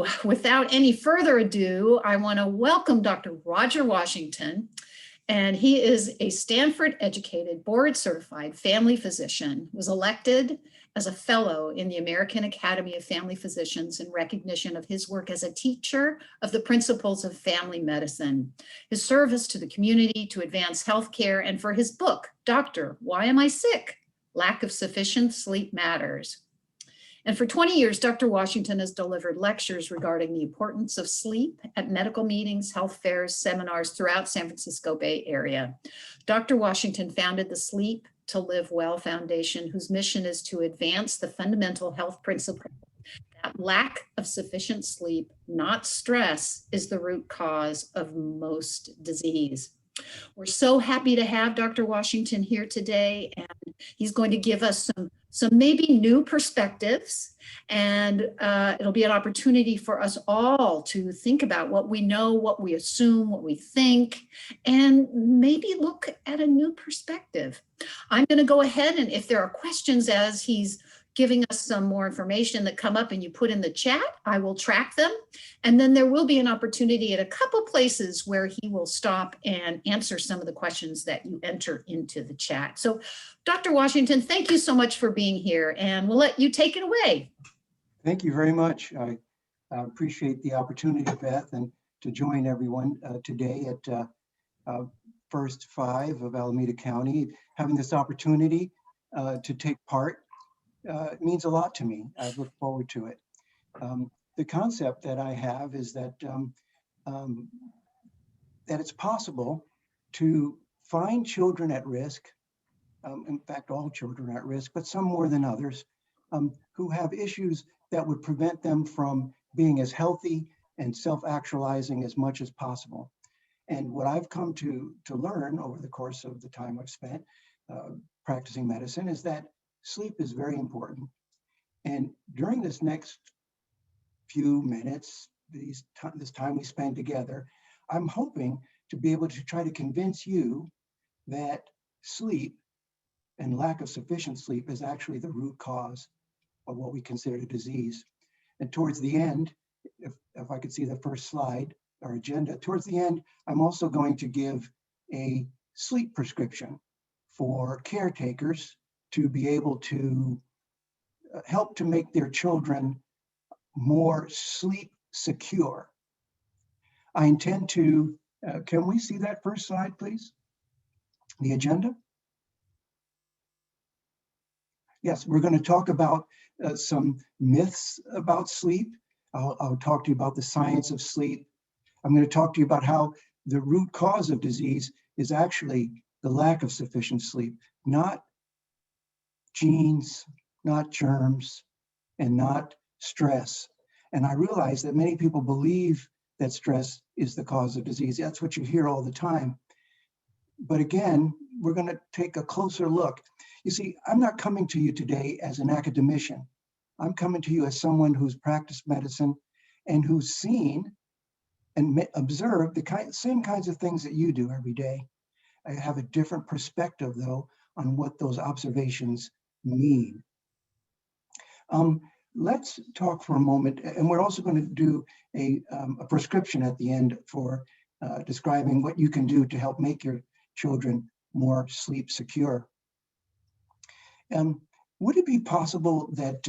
So without any further ado, I want to welcome Dr. Roger Washington. And he is a Stanford-educated, board-certified family physician, was elected as a fellow in the American Academy of Family Physicians in recognition of his work as a teacher of the principles of family medicine, his service to the community to advance healthcare, and for his book, Doctor, Why Am I Sick? Lack of Sufficient Sleep Matters. And for 20 years, Dr. Washington has delivered lectures regarding the importance of sleep at medical meetings, health fairs, seminars throughout San Francisco Bay Area. Dr. Washington founded the Sleep to Live Well Foundation, whose mission is to advance the fundamental health principle that lack of sufficient sleep, not stress, is the root cause of most disease. We're so happy to have Dr. Washington here today, and he's going to give us some maybe new perspectives, and it'll be an opportunity for us all to think about what we know, what we assume, what we think, and maybe look at a new perspective. I'm going to go ahead, and if there are questions as he's giving us some more information that come up and you put in the chat, I will track them. And then there will be an opportunity at a couple places where he will stop and answer some of the questions that you enter into the chat. So Dr. Washington, thank you so much for being here, and we'll let you take it away. Thank you very much. I appreciate the opportunity, Beth, and to join everyone today at First 5 of Alameda County. Having this opportunity to take part it means a lot to me. I look forward to it. The concept that I have is that that it's possible to find children at risk, in fact, all children are at risk, but some more than others, who have issues that would prevent them from being as healthy and self-actualizing as much as possible. And what I've come to learn over the course of the time I've spent practicing medicine is that sleep is very important. And during this next few minutes, this time we spend together, I'm hoping to be able to try to convince you that sleep and lack of sufficient sleep is actually the root cause of what we consider a disease. And towards the end, if I could see the first slide, our agenda, towards the end, I'm also going to give a sleep prescription for caretakers to be able to help to make their children more sleep secure. I intend to, can we see that first slide, please? The agenda? Yes, we're going to talk about some myths about sleep. I'll talk to you about the science of sleep. I'm going to talk to you about how the root cause of disease is actually the lack of sufficient sleep, not genes, not germs, and not stress. And I realize that many people believe that stress is the cause of disease. That's what you hear all the time. But again, we're going to take a closer look. You see, I'm not coming to you today as an academician. I'm coming to you as someone who's practiced medicine and who's seen and observed the same kinds of things that you do every day. I have a different perspective, though, on what those observations mean. Let's talk for a moment, and we're also going to do a prescription at the end for describing what you can do to help make your children more sleep secure. Would it be possible that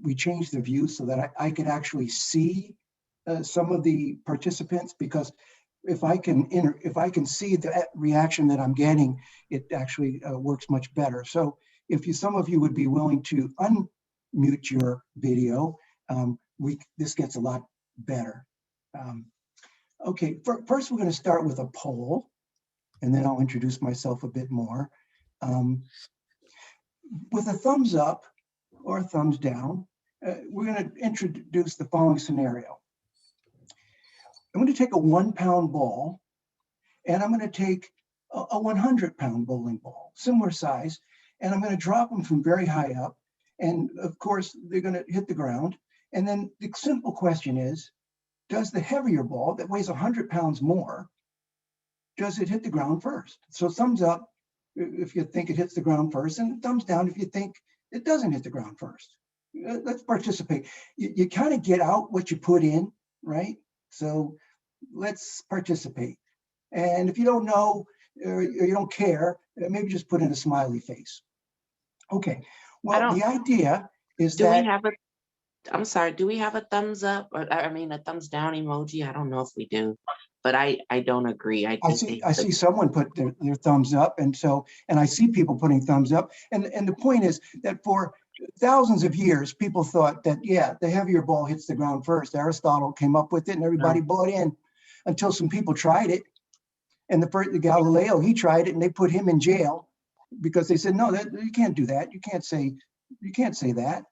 we change the view so that I could actually see some of the participants? Because if I can see the reaction that I'm getting, it actually works much better. So if some of you would be willing to unmute your video, this gets a lot better. Okay, first we're going to start with a poll, and then I'll introduce myself a bit more. With a thumbs up or a thumbs down, we're going to introduce the following scenario. I'm going to take a 1-pound ball, and I'm going to take a 100-pound bowling ball, similar size, and I'm going to drop them from very high up. And of course, they're going to hit the ground. And then the simple question is, does the heavier ball that weighs 100 pounds more, does it hit the ground first? So thumbs up if you think it hits the ground first, and thumbs down if you think it doesn't hit the ground first. let's participate. You kind of get out what you put in, right? So let's participate. And if you don't know or you don't care, maybe just put in a smiley face. Okay, well, the idea is Do we that, have a, I'm sorry, do we have a thumbs up or I mean a thumbs down emoji? I don't know if we do, but I don't agree. I think they I see someone put their thumbs up, and I see people putting thumbs up. And the point is that for thousands of years, people thought that, yeah, the heavier ball hits the ground first. Aristotle came up with it and everybody bought in until some people tried it. And the Galileo, he tried it and they put him in jail because they said, no, you can't do that. You can't say that.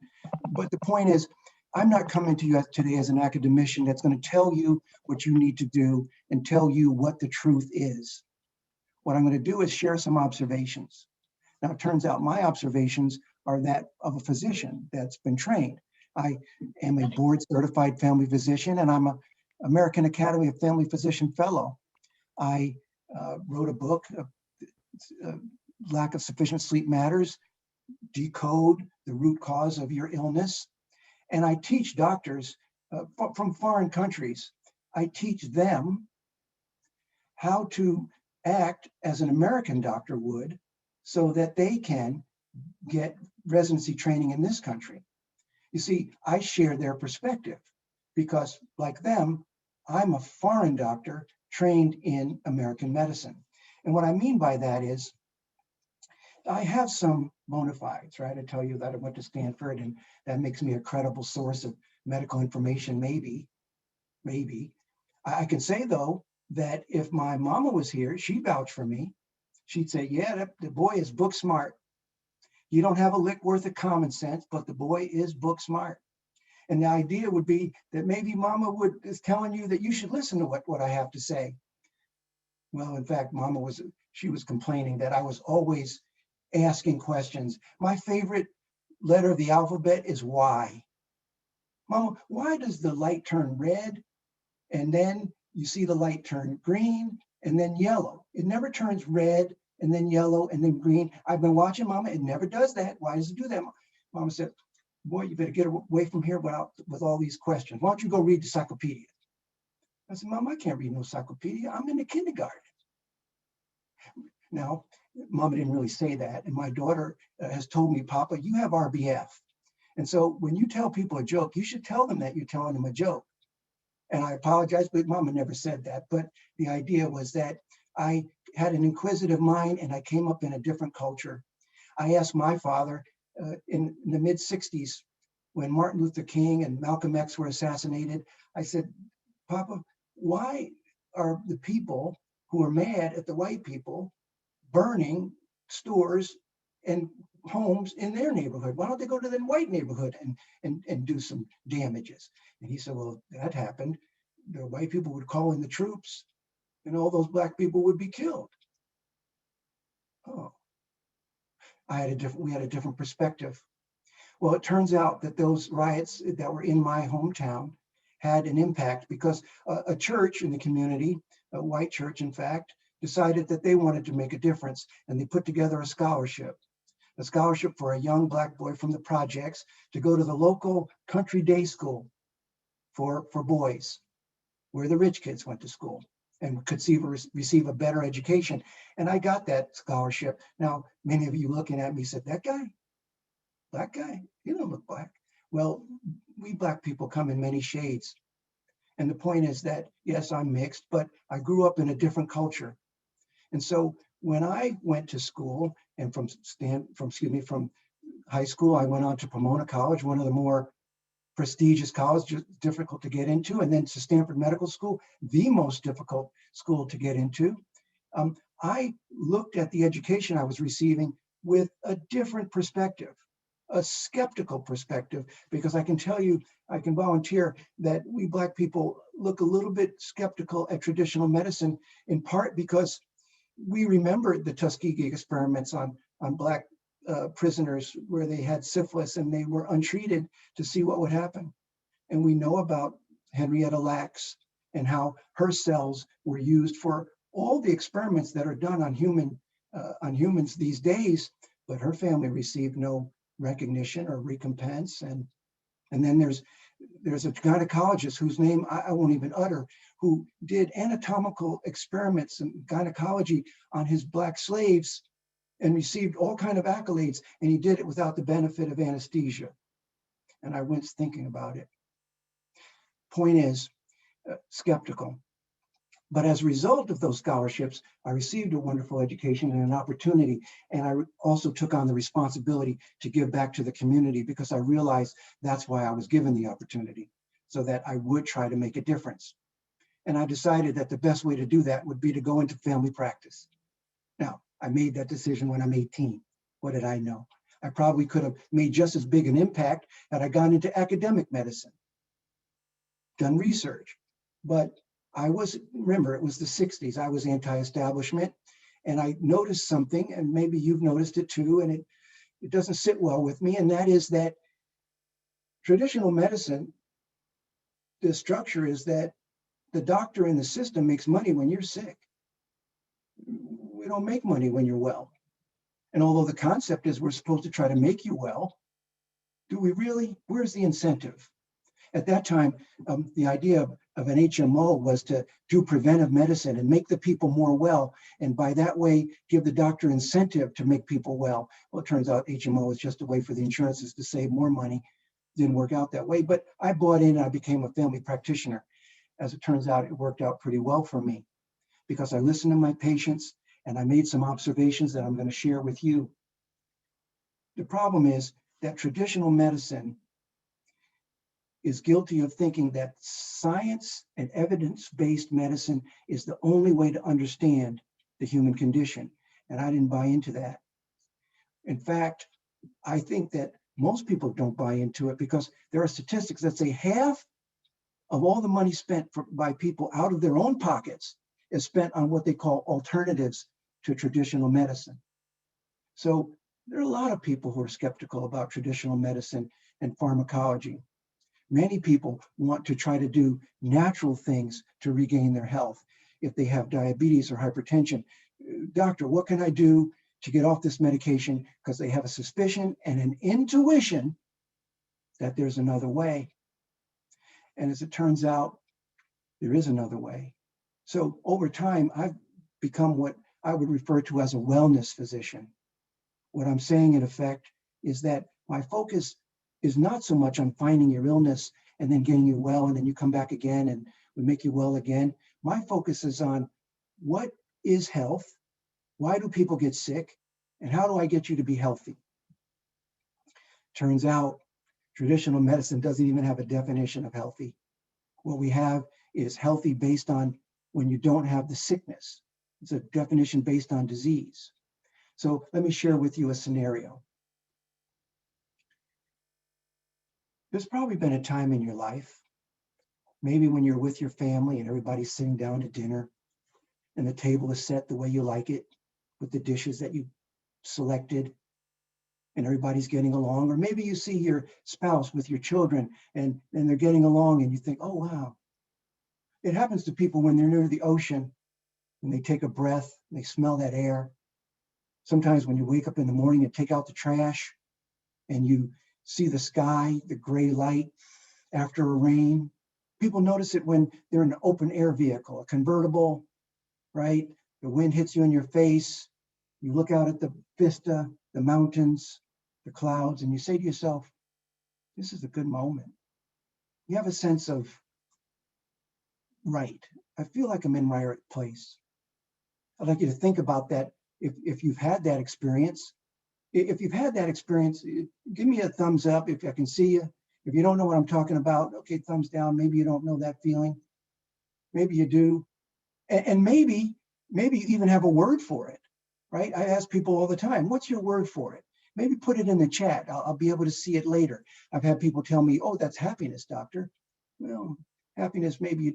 But the point is, I'm not coming to you today as an academician that's going to tell you what you need to do and tell you what the truth is. What I'm going to do is share some observations. Now, it turns out my observations are that of a physician that's been trained. I am a board certified family physician, and I'm an American Academy of Family Physician Fellow. I wrote a book, Lack of Sufficient Sleep Matters, Decode the Root Cause of Your Illness. And I teach doctors from foreign countries. I teach them how to act as an American doctor would so that they can get residency training in this country. You see, I share their perspective because, like them, I'm a foreign doctor trained in American medicine. And what I mean by that is I have some bona fides, right? I tell you that I went to Stanford and that makes me a credible source of medical information, maybe. I can say though, that if my mama was here, she'd vouch for me. She'd say, yeah, the boy is book smart. You don't have a lick worth of common sense, but the boy is book smart. And the idea would be that maybe mama is telling you that you should listen to what I have to say. Well, in fact, mama was complaining that I was always asking questions. My favorite letter of the alphabet is Y. Mama, why does the light turn red and then you see the light turn green and then yellow? It never turns red and then yellow and then green. I've been watching, Mama. It never does that. Why does it do that? Mama said, boy, you better get away from here with all these questions. Why don't you go read the encyclopedia? I said, Mom, I can't read no encyclopedia. I'm in the kindergarten. Now, Mama didn't really say that. And my daughter has told me, Papa, you have RBF. And so when you tell people a joke, you should tell them that you're telling them a joke. And I apologize, but Mama never said that. But the idea was that I had an inquisitive mind and I came up in a different culture. I asked my father in the mid 60s, when Martin Luther King and Malcolm X were assassinated, I said, Papa, why are the people who are mad at the white people burning stores and homes in their neighborhood? Why don't they go to the white neighborhood and do some damages? And he said, well, that happened. The white people would call in the troops and all those black people would be killed. Oh, we had a different perspective. Well, it turns out that those riots that were in my hometown had an impact because a church in the community, a white church, in fact, decided that they wanted to make a difference. And they put together a scholarship for a young black boy from the projects to go to the local country day school for boys, where the rich kids went to school and could receive a better education. And I got that scholarship. Now, many of you looking at me said, that guy, black guy, he don't look black. Well, we black people come in many shades. And the point is that, yes, I'm mixed, but I grew up in a different culture. And so when I went to school and from high school, I went on to Pomona College, one of the more prestigious colleges, difficult to get into, and then to Stanford Medical School, the most difficult school to get into. I looked at the education I was receiving with a different perspective, a skeptical perspective, because I can tell you, I can volunteer that we black people look a little bit skeptical at traditional medicine, in part because we remember the Tuskegee experiments on black prisoners where they had syphilis and they were untreated to see what would happen. And we know about Henrietta Lacks and how her cells were used for all the experiments that are done on humans these days, but her family received no recognition or recompense. And then there's a gynecologist whose name I won't even utter, who did anatomical experiments in gynecology on his Black slaves and received all kind of accolades, and he did it without the benefit of anesthesia. And I went thinking about it. Point is, skeptical. But as a result of those scholarships, I received a wonderful education and an opportunity. And I also took on the responsibility to give back to the community, because I realized that's why I was given the opportunity, so that I would try to make a difference. And I decided that the best way to do that would be to go into family practice. Now, I made that decision when I'm 18. What did I know? I probably could have made just as big an impact had I gone into academic medicine, done research. But remember, it was the 60s. I was anti-establishment, and I noticed something, and maybe you've noticed it too, and it doesn't sit well with me, and that is that traditional medicine, the structure is that the doctor in the system makes money when you're sick. We don't make money when you're well. And although the concept is we're supposed to try to make you well, do we really? Where's the incentive? At that time, the idea of an HMO was to do preventive medicine and make the people more well, and by that way, give the doctor incentive to make people well. Well, it turns out HMO is just a way for the insurances to save more money. Didn't work out that way, but I bought in and I became a family practitioner. As it turns out, it worked out pretty well for me, because I listened to my patients and I made some observations that I'm going to share with you. The problem is that traditional medicine is guilty of thinking that science and evidence-based medicine is the only way to understand the human condition. And I didn't buy into that. In fact, I think that most people don't buy into it, because there are statistics that say half of all the money spent by people out of their own pockets is spent on what they call alternatives to traditional medicine. So there are a lot of people who are skeptical about traditional medicine and pharmacology. Many people want to try to do natural things to regain their health. If they have diabetes or hypertension, doctor, what can I do to get off this medication? Because they have a suspicion and an intuition that there's another way. And as it turns out, there is another way. So over time, I've become what I would refer to as a wellness physician. What I'm saying, in effect, is that my focus is not so much on finding your illness and then getting you well, and then you come back again and we make you well again. My focus is on what is health, why do people get sick, and how do I get you to be healthy? Turns out traditional medicine doesn't even have a definition of healthy. What we have is healthy based on when you don't have the sickness. It's a definition based on disease. So let me share with you a scenario. There's probably been a time in your life, maybe when you're with your family and everybody's sitting down to dinner and the table is set the way you like it with the dishes that you selected and everybody's getting along. Or maybe you see your spouse with your children and they're getting along and you think, oh, wow. It happens to people when they're near the ocean and they take a breath and they smell that air. Sometimes when you wake up in the morning and take out the trash and you see the sky, the gray light after a rain. People notice it when they're in an open air vehicle, a convertible, right? The wind hits you in your face. You look out at the vista, the mountains, the clouds, and you say to yourself, this is a good moment. You have a sense of, right, I feel like I'm in my right place. I'd like you to think about that if you've had that experience. If you've had that experience, give me a thumbs up if I can see you. If you don't know what I'm talking about, okay, thumbs down. Maybe you don't know that feeling. Maybe you do. And maybe you even have a word for it, right? I ask people all the time, what's your word for it? Maybe put it in the chat. I'll be able to see it later. I've had people tell me, oh, that's happiness, doctor. Well, happiness, maybe you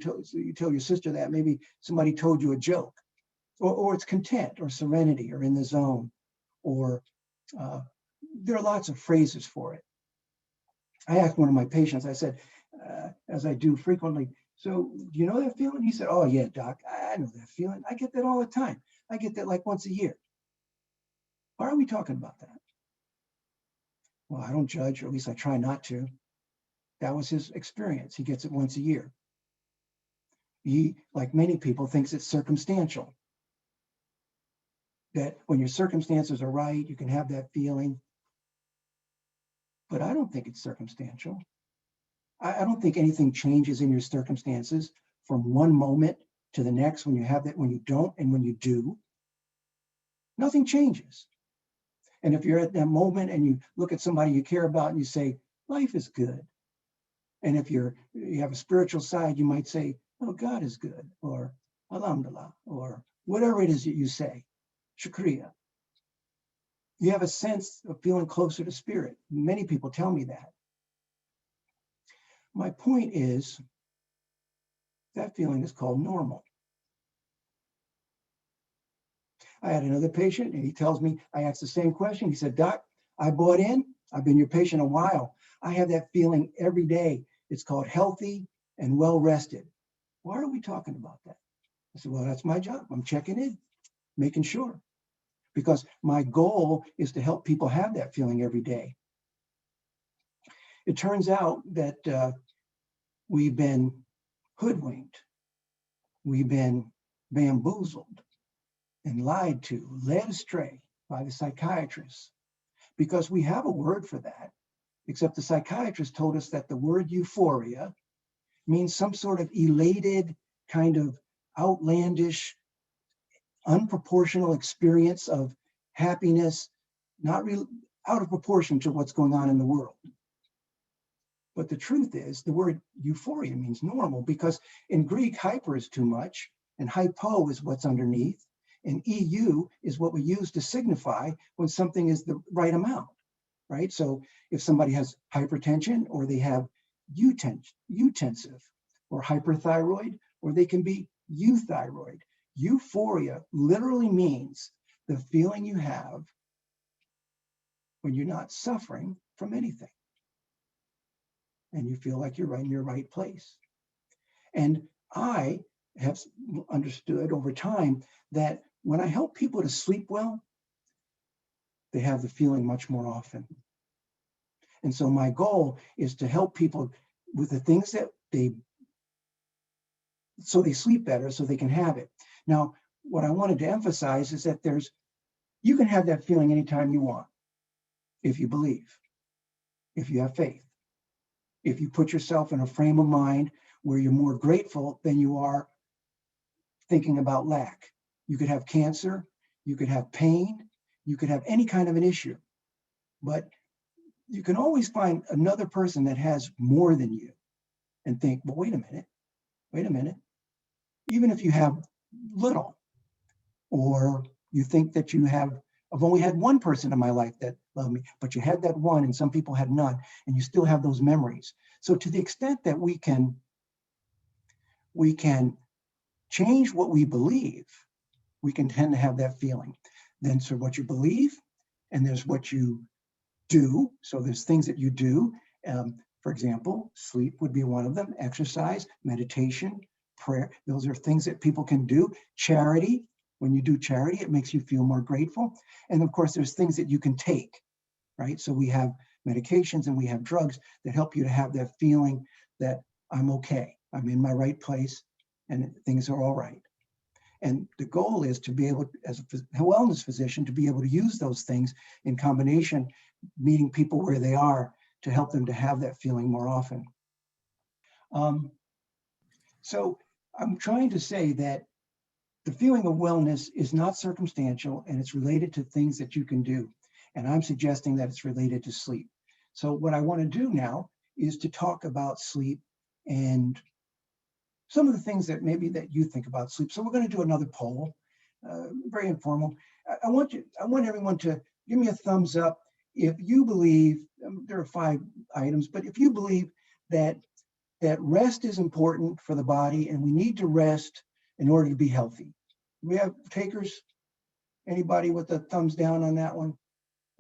tell your sister that. Maybe somebody told you a joke. Or it's content or serenity or in the zone. Or there are lots of phrases for it. I asked one of my patients, I said, as I do frequently, so do you know that feeling? He said, oh yeah, doc, I know that feeling. I get that all the time. I get that like once a year. Why are we talking about that? Well, I don't judge, or at least I try not to. That was his experience. He gets it once a year. He, like many people, thinks it's circumstantial. That when your circumstances are right, you can have that feeling. But I don't think it's circumstantial. I don't think anything changes in your circumstances from one moment to the next when you have that, when you don't, and when you do. Nothing changes. And if you're at that moment and you look at somebody you care about and you say, life is good. And if you have a spiritual side, you might say, oh, God is good, or alhamdulillah, or whatever it is that you say, shukriya. You have a sense of feeling closer to spirit. Many people tell me that. My point is that feeling is called normal. I had another patient and he tells me, I asked the same question. He said, Doc, I bought in. I've been your patient a while. I have that feeling every day. It's called healthy and well rested. Why are we talking about that? I said, well, that's my job. I'm checking in, making sure. Because my goal is to help people have that feeling every day. It turns out that we've been hoodwinked. We've been bamboozled and lied to, led astray by the psychiatrists, because we have a word for that, except the psychiatrist told us that the word euphoria means some sort of elated, kind of outlandish, unproportional experience of happiness, not real, out of proportion to what's going on in the world. But the truth is, the word euphoria means normal, because in Greek, hyper is too much, and hypo is what's underneath, and EU is what we use to signify when something is the right amount, right? So if somebody has hypertension, or they have eutensive, or hyperthyroid, or they can be euthyroid. Euphoria literally means the feeling you have when you're not suffering from anything, and you feel like you're right in your right place. And I have understood over time that when I help people to sleep well, they have the feeling much more often. And so my goal is to help people with the things that so they sleep better, so they can have it. Now, what I wanted to emphasize is that you can have that feeling anytime you want, if you believe, if you have faith, if you put yourself in a frame of mind where you're more grateful than you are thinking about lack. You could have cancer, you could have pain, you could have any kind of an issue, but you can always find another person that has more than you and think, well, wait a minute. Even if you have little, or you think that I've only had one person in my life that loved me, but you had that one and some people had none, and you still have those memories. So to the extent that we can change what we believe, we can tend to have that feeling. Then so what you believe, and there's what you do. So there's things that you do. For example, sleep would be one of them, exercise, meditation, prayer. Those are things that people can do. Charity, when you do charity, it makes you feel more grateful. And of course, there's things that you can take, right? So we have medications and we have drugs that help you to have that feeling that I'm okay, I'm in my right place, and things are all right. And the goal is to be able, as a wellness physician, to be able to use those things in combination, meeting people where they are to help them to have that feeling more often. So I'm trying to say that the feeling of wellness is not circumstantial, and it's related to things that you can do. And I'm suggesting that it's related to sleep. So what I want to do now is to talk about sleep and some of the things that maybe that you think about sleep. So we're going to do another poll, very informal. I want everyone to give me a thumbs up if you believe, there are 5 items, but if you believe that rest is important for the body and we need to rest in order to be healthy. We have takers? Anybody with a thumbs down on that one?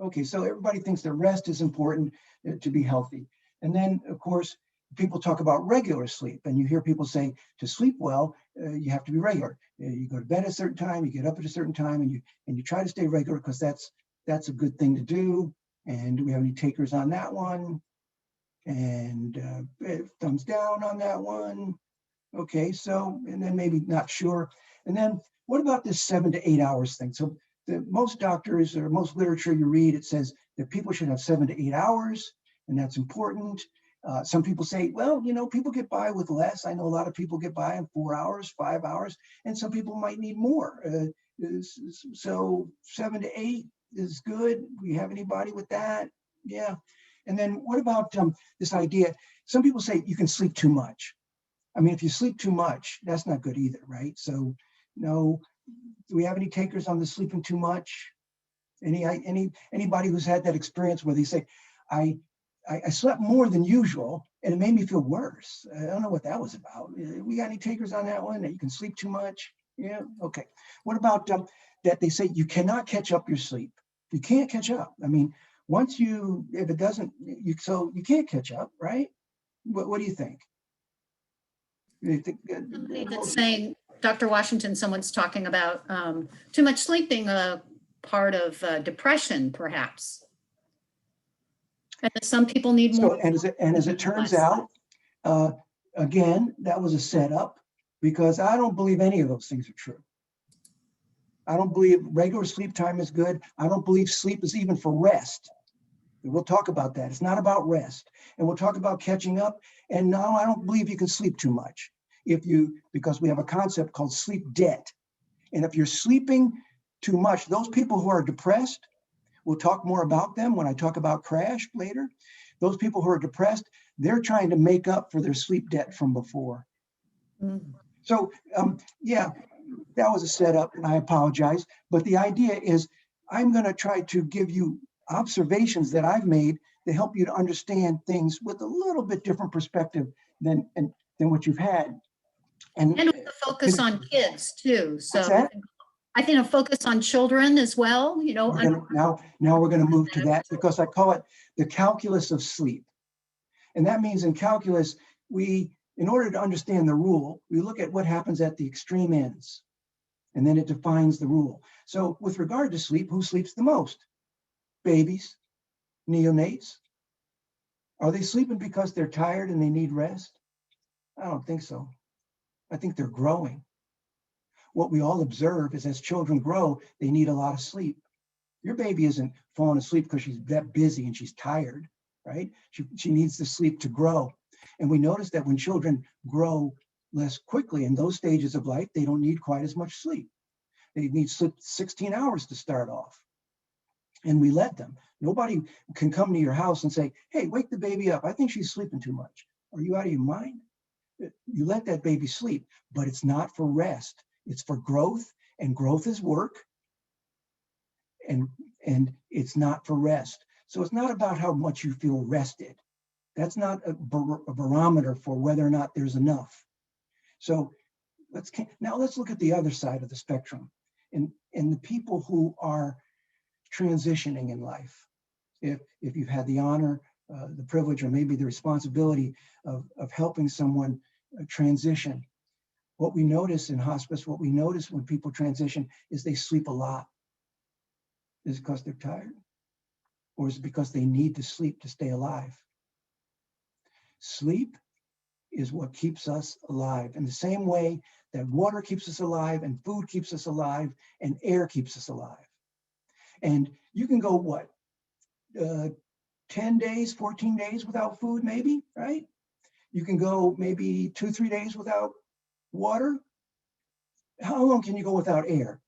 Okay, so everybody thinks that rest is important to be healthy. And then, of course, people talk about regular sleep, and you hear people say to sleep well, you have to be regular. You go to bed at a certain time, you get up at a certain time, and you try to stay regular because that's a good thing to do. And do we have any takers on that one? And thumbs down on that one. Okay, so, and then maybe not sure. And then what about this 7 to 8 hours thing? So most doctors or most literature you read, it says that people should have 7 to 8 hours, and that's important. Some people say, well, you know, people get by with less. I know a lot of people get by in 4 hours, 5 hours, and some people might need more. So 7 to 8 is good. We have anybody with that? Yeah. And then what about this idea? Some people say you can sleep too much. I mean, if you sleep too much, that's not good either, right? So no, do we have any takers on the sleeping too much? Anybody who's had that experience where they say, I slept more than usual and it made me feel worse. I don't know what that was about. We got any takers on that one, that you can sleep too much? Yeah, okay. What about that they say you cannot catch up your sleep? You can't catch up. I mean, once you, if it doesn't, so you can't catch up, right? What do you think? You think Somebody that's saying, Dr. Washington, someone's talking about too much sleeping, part of depression, perhaps. And some people need more. So, and as it turns out, again, that was a setup, because I don't believe any of those things are true. I don't believe regular sleep time is good. I don't believe sleep is even for rest. We'll talk about that. It's not about rest. And we'll talk about catching up. And no, I don't believe you can sleep too much because we have a concept called sleep debt. And if you're sleeping too much, those people who are depressed, we'll talk more about them when I talk about crash later. Those people who are depressed, they're trying to make up for their sleep debt from before. Mm-hmm. So yeah, that was a setup and I apologize. But the idea is I'm going to try to give you observations that I've made to help you to understand things with a little bit different perspective than what you've had. And with a focus on kids too. So I think a focus on children as well, you know. Now we're going to move to that, because I call it the calculus of sleep. And that means in calculus, in order to understand the rule, we look at what happens at the extreme ends, and then it defines the rule. So with regard to sleep, who sleeps the most? Babies, neonates. Are they sleeping because they're tired and they need rest? I don't think so. I think they're growing. What we all observe is as children grow, they need a lot of sleep. Your baby isn't falling asleep because she's that busy and she's tired, right? She needs the sleep to grow. And we notice that when children grow less quickly in those stages of life, they don't need quite as much sleep. They need sleep 16 hours to start off. And we let them. Nobody can come to your house and say, hey, wake the baby up. I think she's sleeping too much. Are you out of your mind? You let that baby sleep, but it's not for rest. It's for growth, and growth is work. And it's not for rest. So it's not about how much you feel rested. That's not a barometer for whether or not there's enough. So now let's look at the other side of the spectrum, and the people who are transitioning in life. If you've had the honor, the privilege, or maybe the responsibility of helping someone transition, what we notice in hospice, what we notice when people transition is they sleep a lot. Is it because they're tired? Or is it because they need to sleep to stay alive? Sleep is what keeps us alive, in the same way that water keeps us alive, and food keeps us alive, and air keeps us alive. And you can go, 10 days, 14 days without food, maybe, right? You can go maybe 2-3 days without water. How long can you go without air?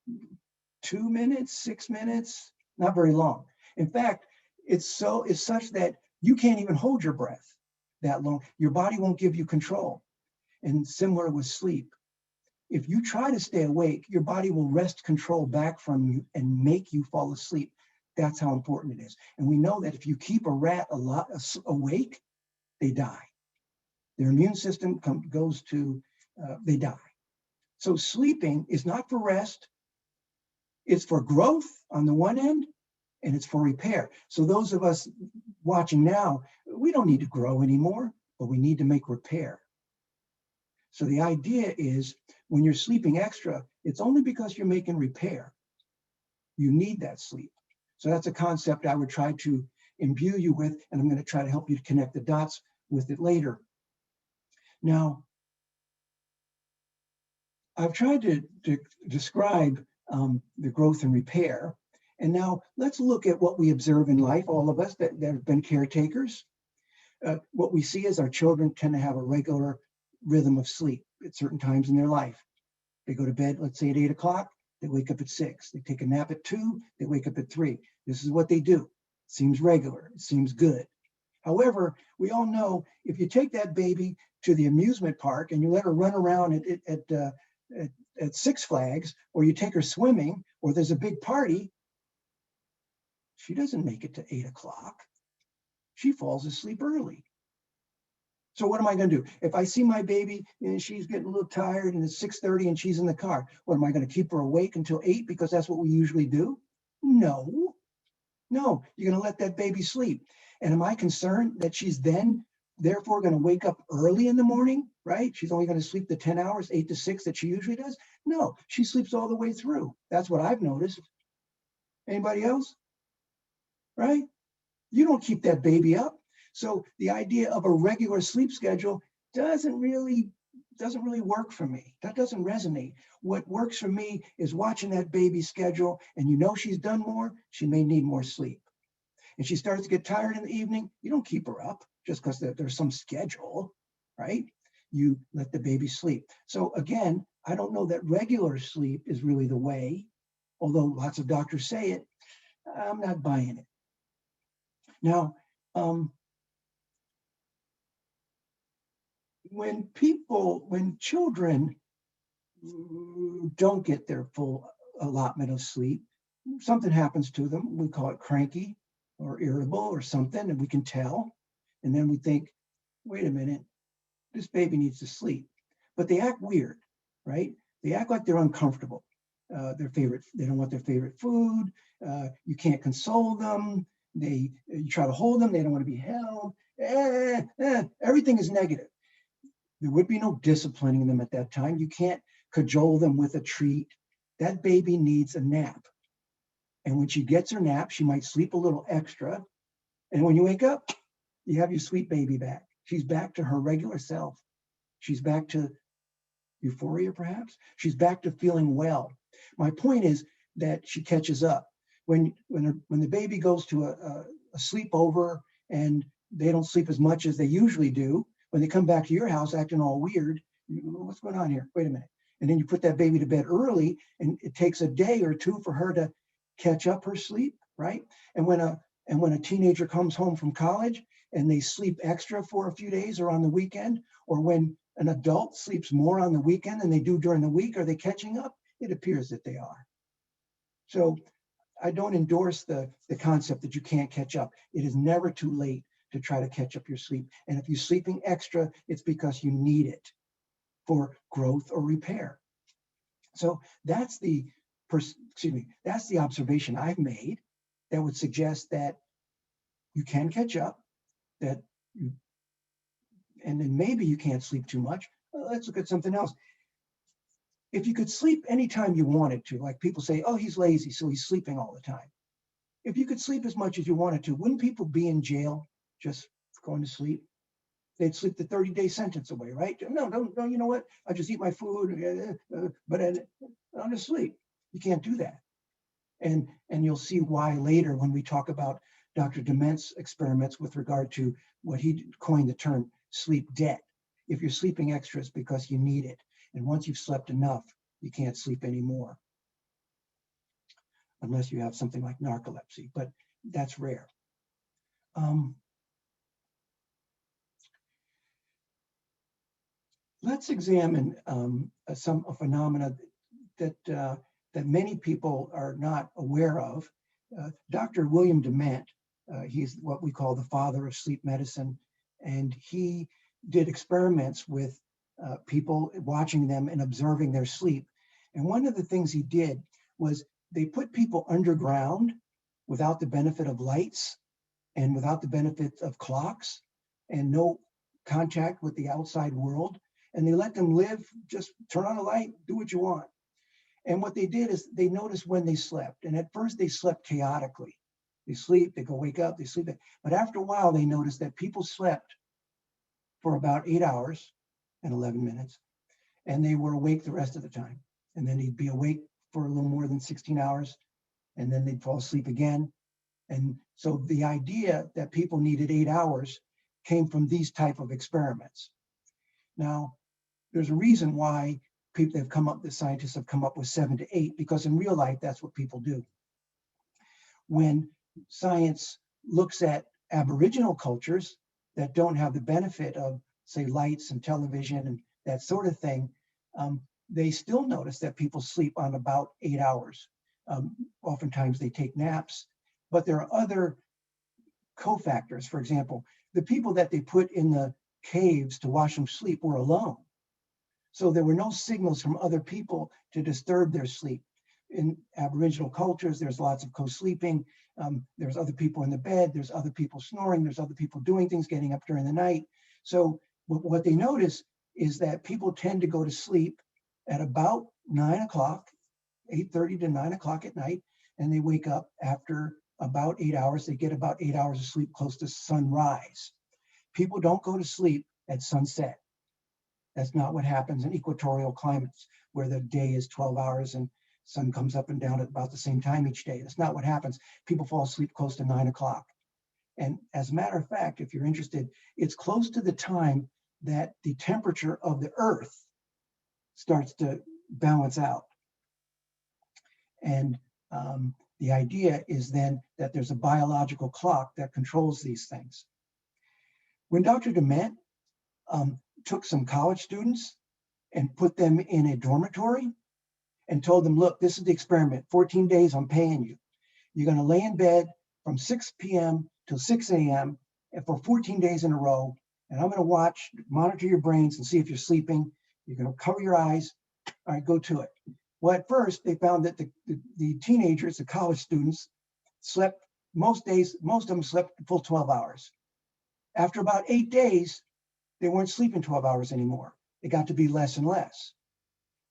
2 minutes, 6 minutes, not very long. In fact, it's such that you can't even hold your breath that long. Your body won't give you control. And similar with sleep. If you try to stay awake, your body will wrest control back from you and make you fall asleep. That's how important it is. And we know that if you keep a rat a lot awake, they die. Their immune system they die. So sleeping is not for rest. It's for growth on the one end, and it's for repair. So those of us watching now, we don't need to grow anymore, but we need to make repair. So the idea is when you're sleeping extra, it's only because you're making repair. You need that sleep. So that's a concept I would try to imbue you with, and I'm going to try to help you to connect the dots with it later. Now, I've tried to describe the growth and repair. And now let's look at what we observe in life, all of us that have been caretakers. What we see is our children tend to have a regular rhythm of sleep at certain times in their life. They go to bed, let's say at 8 o'clock, they wake up at 6. They take a nap at 2, they wake up at 3. This is what they do. Seems regular, it seems good. However, we all know if you take that baby to the amusement park and you let her run around at Six Flags, or you take her swimming, or there's a big party, she doesn't make it to 8 o'clock. She falls asleep early. So what am I going to do? If I see my baby and she's getting a little tired and it's 6:30 and she's in the car, what am I going to keep her awake until 8 because that's what we usually do? No, no, you're going to let that baby sleep. And am I concerned that she's then therefore going to wake up early in the morning, right? She's only going to sleep the 10 hours, 8 to 6 that she usually does? No, she sleeps all the way through. That's what I've noticed. Anybody else? Right? You don't keep that baby up. So the idea of a regular sleep schedule doesn't really work for me. That doesn't resonate. What works for me is watching that baby schedule, and you know she's done more, she may need more sleep. And she starts to get tired in the evening, you don't keep her up just because there's some schedule, right? You let the baby sleep. So again, I don't know that regular sleep is really the way, although lots of doctors say it. I'm not buying it. Now, when children don't get their full allotment of sleep, something happens to them. We call it cranky or irritable or something, and we can tell. And then we think, wait a minute, this baby needs to sleep. But they act weird, right? They act like they're uncomfortable. They don't want their favorite food. You can't console them. You try to hold them, they don't want to be held. Everything is negative. There would be no disciplining them at that time. You can't cajole them with a treat. That baby needs a nap. And when she gets her nap, she might sleep a little extra. And when you wake up, you have your sweet baby back. She's back to her regular self. She's back to euphoria, perhaps. She's back to feeling well. My point is that she catches up. When the baby goes to a sleepover and they don't sleep as much as they usually do, when they come back to your house acting all weird, what's going on here? Wait a minute. And then you put that baby to bed early, and it takes a day or two for her to catch up her sleep, right? And when a teenager comes home from college and they sleep extra for a few days or on the weekend, or when an adult sleeps more on the weekend than they do during the week, are they catching up? It appears that they are. So I don't endorse the concept that you can't catch up. It is never too late to try to catch up your sleep. And if you're sleeping extra, it's because you need it for growth or repair. So that's the observation I've made that would suggest that you can catch up, and then maybe you can't sleep too much. Let's look at something else. If you could sleep anytime you wanted to, like people say, oh, he's lazy, so he's sleeping all the time. If you could sleep as much as you wanted to, wouldn't people be in jail just going to sleep? They'd sleep the 30-day sentence away, right? No, you know what? I just eat my food, but I'll just sleep. You can't do that. And you'll see why later when we talk about Dr. Dement's experiments with regard to what he coined the term sleep debt. If you're sleeping extra, it's because you need it. And once you've slept enough, you can't sleep anymore. Unless you have something like narcolepsy, but that's rare. Let's examine a phenomena that many people are not aware of. Dr. William Dement, he's what we call the father of sleep medicine, and he did experiments with people, watching them and observing their sleep. And one of the things he did was they put people underground without the benefit of lights and without the benefit of clocks and no contact with the outside world. And they let them live, just turn on a light, do what you want. And what they did is they noticed when they slept. And at first they slept chaotically. They sleep, they go wake up, they sleep. But after a while, they noticed that people slept for about 8 hours and 11 minutes, and they were awake the rest of the time. And then they'd be awake for a little more than 16 hours, and then they'd fall asleep again. And so the idea that people needed 8 hours came from these type of experiments. Now, there's a reason why the scientists have come up with 7 to 8, because in real life, that's what people do. When science looks at Aboriginal cultures that don't have the benefit of, say, lights and television and that sort of thing, they still notice that people sleep on about 8 hours. Oftentimes they take naps, but there are other cofactors. For example, the people that they put in the caves to watch them sleep were alone. So there were no signals from other people to disturb their sleep. In Aboriginal cultures, there's lots of co-sleeping. There's other people in the bed. There's other people snoring. There's other people doing things, getting up during the night. So what they notice is that people tend to go to sleep at about 9 o'clock, 8:30 to 9 o'clock at night, and they wake up after about 8 hours. They get about 8 hours of sleep close to sunrise. People don't go to sleep at sunset. That's not what happens in equatorial climates where the day is 12 hours and sun comes up and down at about the same time each day. That's not what happens. People fall asleep close to 9 o'clock. And as a matter of fact, if you're interested, it's close to the time that the temperature of the earth starts to balance out. And the idea is then that there's a biological clock that controls these things. When Dr. Dement took some college students and put them in a dormitory and told them, look, this is the experiment, 14 days, I'm paying you. You're gonna lay in bed from 6 p.m. till 6 a.m. and for 14 days in a row, and I'm gonna monitor your brains and see if you're sleeping. You're gonna cover your eyes. All right, go to it. Well, at first, they found that the teenagers, the college students, slept most days, most of them slept a full 12 hours. After about 8 days, they weren't sleeping 12 hours anymore. It got to be less and less.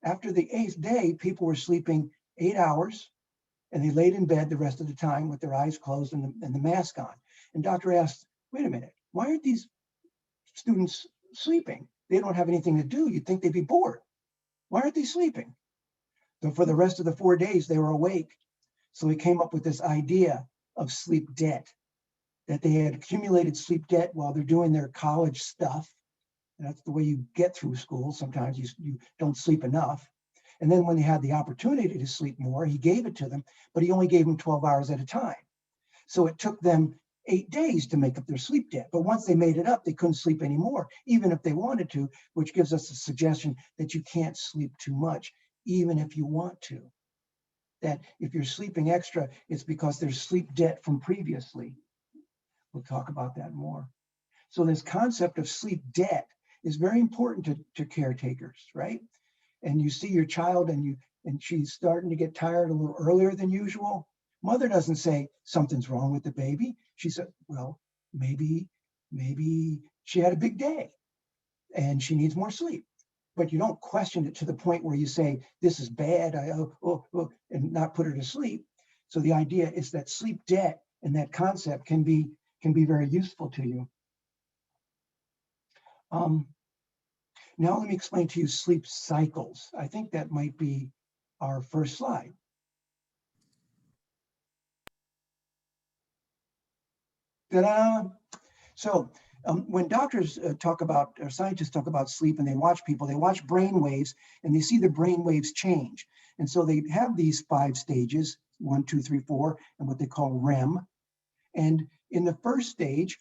After the 8th day, people were sleeping 8 hours, and they laid in bed the rest of the time with their eyes closed and the mask on. And doctor asked, wait a minute, why aren't these students sleeping? They don't have anything to do. You'd think they'd be bored. Why aren't they sleeping? So for the rest of the 4 days, they were awake. So he came up with this idea of sleep debt, that they had accumulated sleep debt while they're doing their college stuff. And that's the way you get through school. Sometimes you don't sleep enough. And then when they had the opportunity to sleep more, he gave it to them, but he only gave them 12 hours at a time. So it took them 8 days to make up their sleep debt. But once they made it up, they couldn't sleep anymore, even if they wanted to, which gives us a suggestion that you can't sleep too much, even if you want to. That if you're sleeping extra, it's because there's sleep debt from previously. We'll talk about that more. So this concept of sleep debt is very important to caretakers, right? And you see your child and she's starting to get tired a little earlier than usual. Mother doesn't say something's wrong with the baby. She said, well, maybe she had a big day and she needs more sleep. But you don't question it to the point where you say, this is bad, and not put her to sleep. So the idea is that sleep debt and that concept can be very useful to you. Now let me explain to you sleep cycles. I think that might be our first slide. Ta-da! So when doctors talk about, or scientists talk about sleep and they watch people, they watch brain waves and they see the brain waves change. And so they have these 5 stages, 1, 2, 3, 4, and what they call REM. And in the first stage,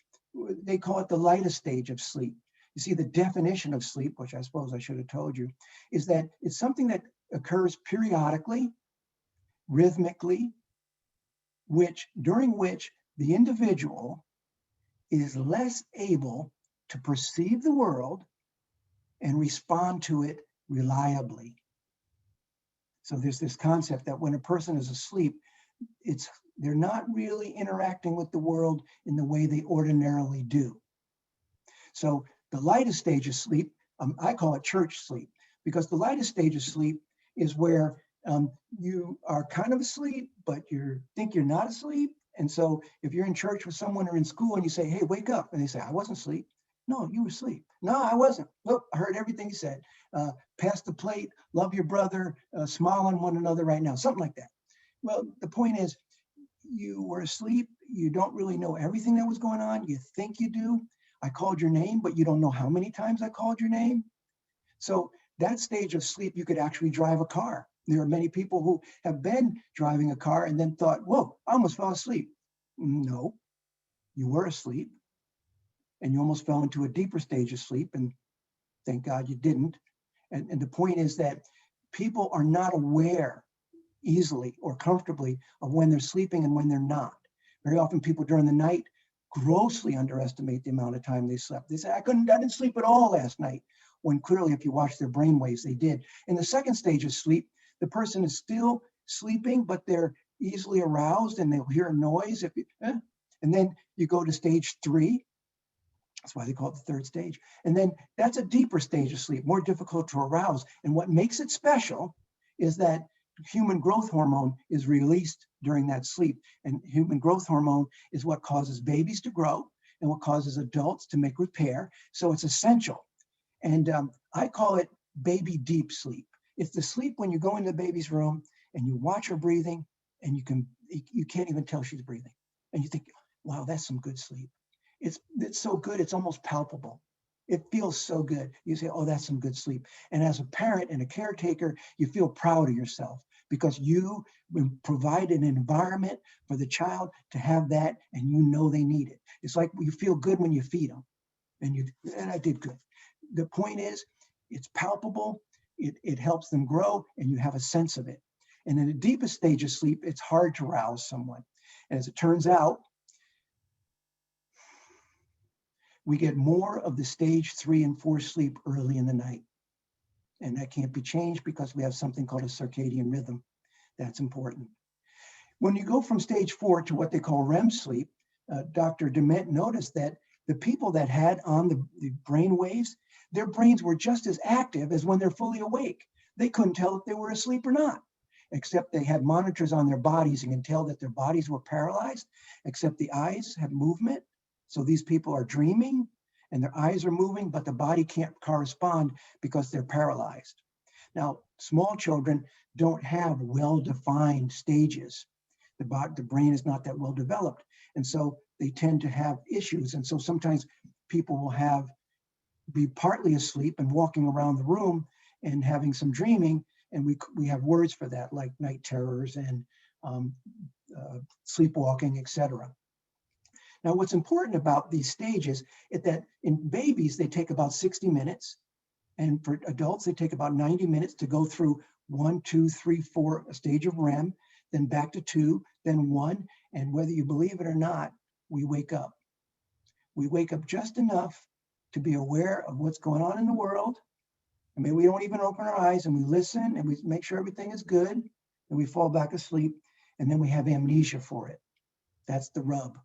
they call it the lightest stage of sleep. You see, the definition of sleep, which I suppose I should have told you, is that it's something that occurs periodically, rhythmically, during which the individual is less able to perceive the world and respond to it reliably. So there's this concept that when a person is asleep, they're not really interacting with the world in the way they ordinarily do. So the lightest stage of sleep, I call it church sleep, because the lightest stage of sleep is where you are kind of asleep, but you think you're not asleep, And so if you're in church with someone or in school and you say, hey, wake up, and they say, I wasn't asleep. No, you were asleep. No, I wasn't. Well, I heard everything you said. Pass the plate, love your brother, smile on one another right now, something like that. Well, the point is, you were asleep. You don't really know everything that was going on. You think you do. I called your name, but you don't know how many times I called your name. So that stage of sleep, you could actually drive a car. There are many people who have been driving a car and then thought, whoa, I almost fell asleep. No, you were asleep and you almost fell into a deeper stage of sleep, and thank God you didn't. And the point is that people are not aware easily or comfortably of when they're sleeping and when they're not. Very often people during the night grossly underestimate the amount of time they slept. They say, I didn't sleep at all last night, when clearly if you watch their brain waves, they did. In the second stage of sleep, the person is still sleeping, but they're easily aroused and they'll hear a noise. And then you go to stage 3. That's why they call it the third stage. And then that's a deeper stage of sleep, more difficult to arouse. And what makes it special is that human growth hormone is released during that sleep. And human growth hormone is what causes babies to grow and what causes adults to make repair. So it's essential. And I call it baby deep sleep. It's the sleep when you go into the baby's room and you watch her breathing and you can't even tell she's breathing. And you think, wow, that's some good sleep. It's so good, it's almost palpable. It feels so good. You say, oh, that's some good sleep. And as a parent and a caretaker, you feel proud of yourself because you provided an environment for the child to have that, and you know they need it. It's like you feel good when you feed them, and I did good. The point is, it's palpable, it helps them grow, and you have a sense of it. And in the deepest stage of sleep, it's hard to rouse someone. And as it turns out, we get more of the stage 3 and 4 sleep early in the night. And that can't be changed because we have something called a circadian rhythm. That's important. When you go from stage 4 to what they call REM sleep, Dr. Dement noticed that the people that had on the brain waves, their brains were just as active as when they're fully awake. They couldn't tell if they were asleep or not, except they had monitors on their bodies and can tell that their bodies were paralyzed, except the eyes have movement. So these people are dreaming and their eyes are moving, but the body can't correspond because they're paralyzed. Now, small children don't have well-defined stages. The brain is not that well developed. And so they tend to have issues. And so sometimes people will be partly asleep and walking around the room and having some dreaming. And we have words for that, like night terrors and sleepwalking, etc. Now, what's important about these stages is that in babies, they take about 60 minutes. And for adults, they take about 90 minutes to go through 1, 2, 3, 4, a stage of REM, then back to 2, then 1. And whether you believe it or not, we wake up. We wake up just enough to be aware of what's going on in the world. I mean, we don't even open our eyes, and we listen and we make sure everything is good, and we fall back asleep, and then we have amnesia for it. That's the rub.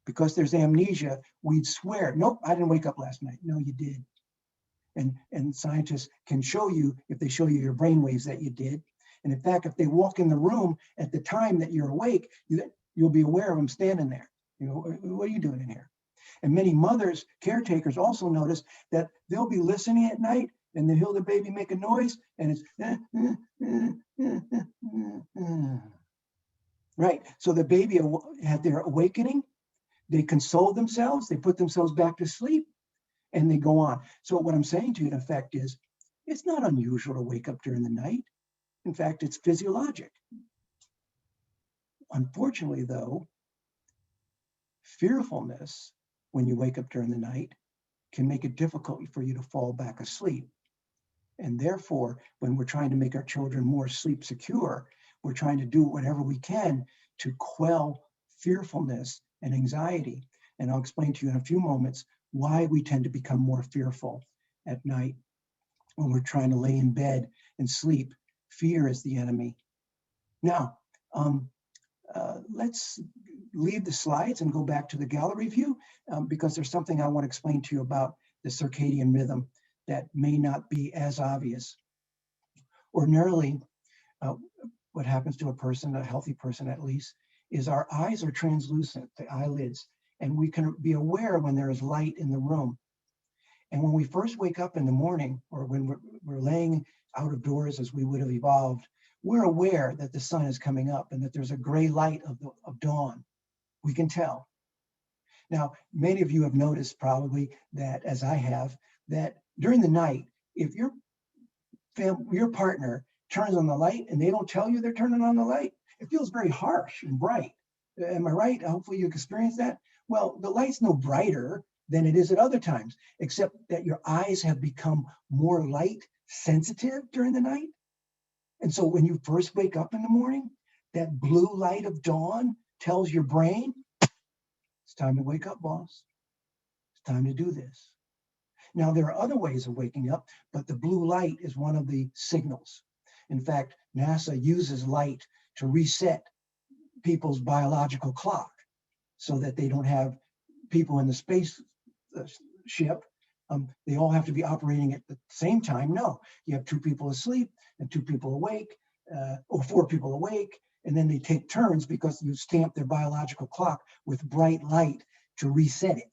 Because there's amnesia, we'd swear, nope, I didn't wake up last night. No, you did. And scientists can show you, if they show you your brainwaves, that you did. And in fact, if they walk in the room at the time that you're awake, you'll be aware of them standing there. You know, what are you doing in here? And many mothers, caretakers also notice that they'll be listening at night and they hear the baby make a noise and it's, right. So the baby had their awakening, they console themselves, they put themselves back to sleep, and they go on. So what I'm saying to you, in effect, is it's not unusual to wake up during the night. In fact, it's physiologic. Unfortunately, though, fearfulness, when you wake up during the night, can make it difficult for you to fall back asleep. And therefore, when we're trying to make our children more sleep secure, we're trying to do whatever we can to quell fearfulness and anxiety. And I'll explain to you in a few moments why we tend to become more fearful at night when we're trying to lay in bed and sleep. Fear is the enemy. Now, let's leave the slides and go back to the gallery view because there's something I want to explain to you about the circadian rhythm that may not be as obvious. Ordinarily, what happens to a person, a healthy person at least, is our eyes are translucent, the eyelids, and we can be aware when there is light in the room. And when we first wake up in the morning, or when we're laying out of doors as we would have evolved, we're aware that the sun is coming up and that there's a gray light of dawn. We can tell. Now, many of you have noticed probably that, as I have, that during the night, if your partner turns on the light and they don't tell you they're turning on the light, it feels very harsh and bright. Am I right? Hopefully you experience that. Well, the light's no brighter than it is at other times, except that your eyes have become more light sensitive during the night. And so when you first wake up in the morning, that blue light of dawn tells your brain, it's time to wake up, boss. It's time to do this. Now, there are other ways of waking up, but the blue light is one of the signals. In fact, NASA uses light to reset people's biological clock so that they don't have people in the space ship. They all have to be operating at the same time. No, you have 2 people asleep and 2 people awake, or 4 people awake, and then they take turns because you stamp their biological clock with bright light to reset it.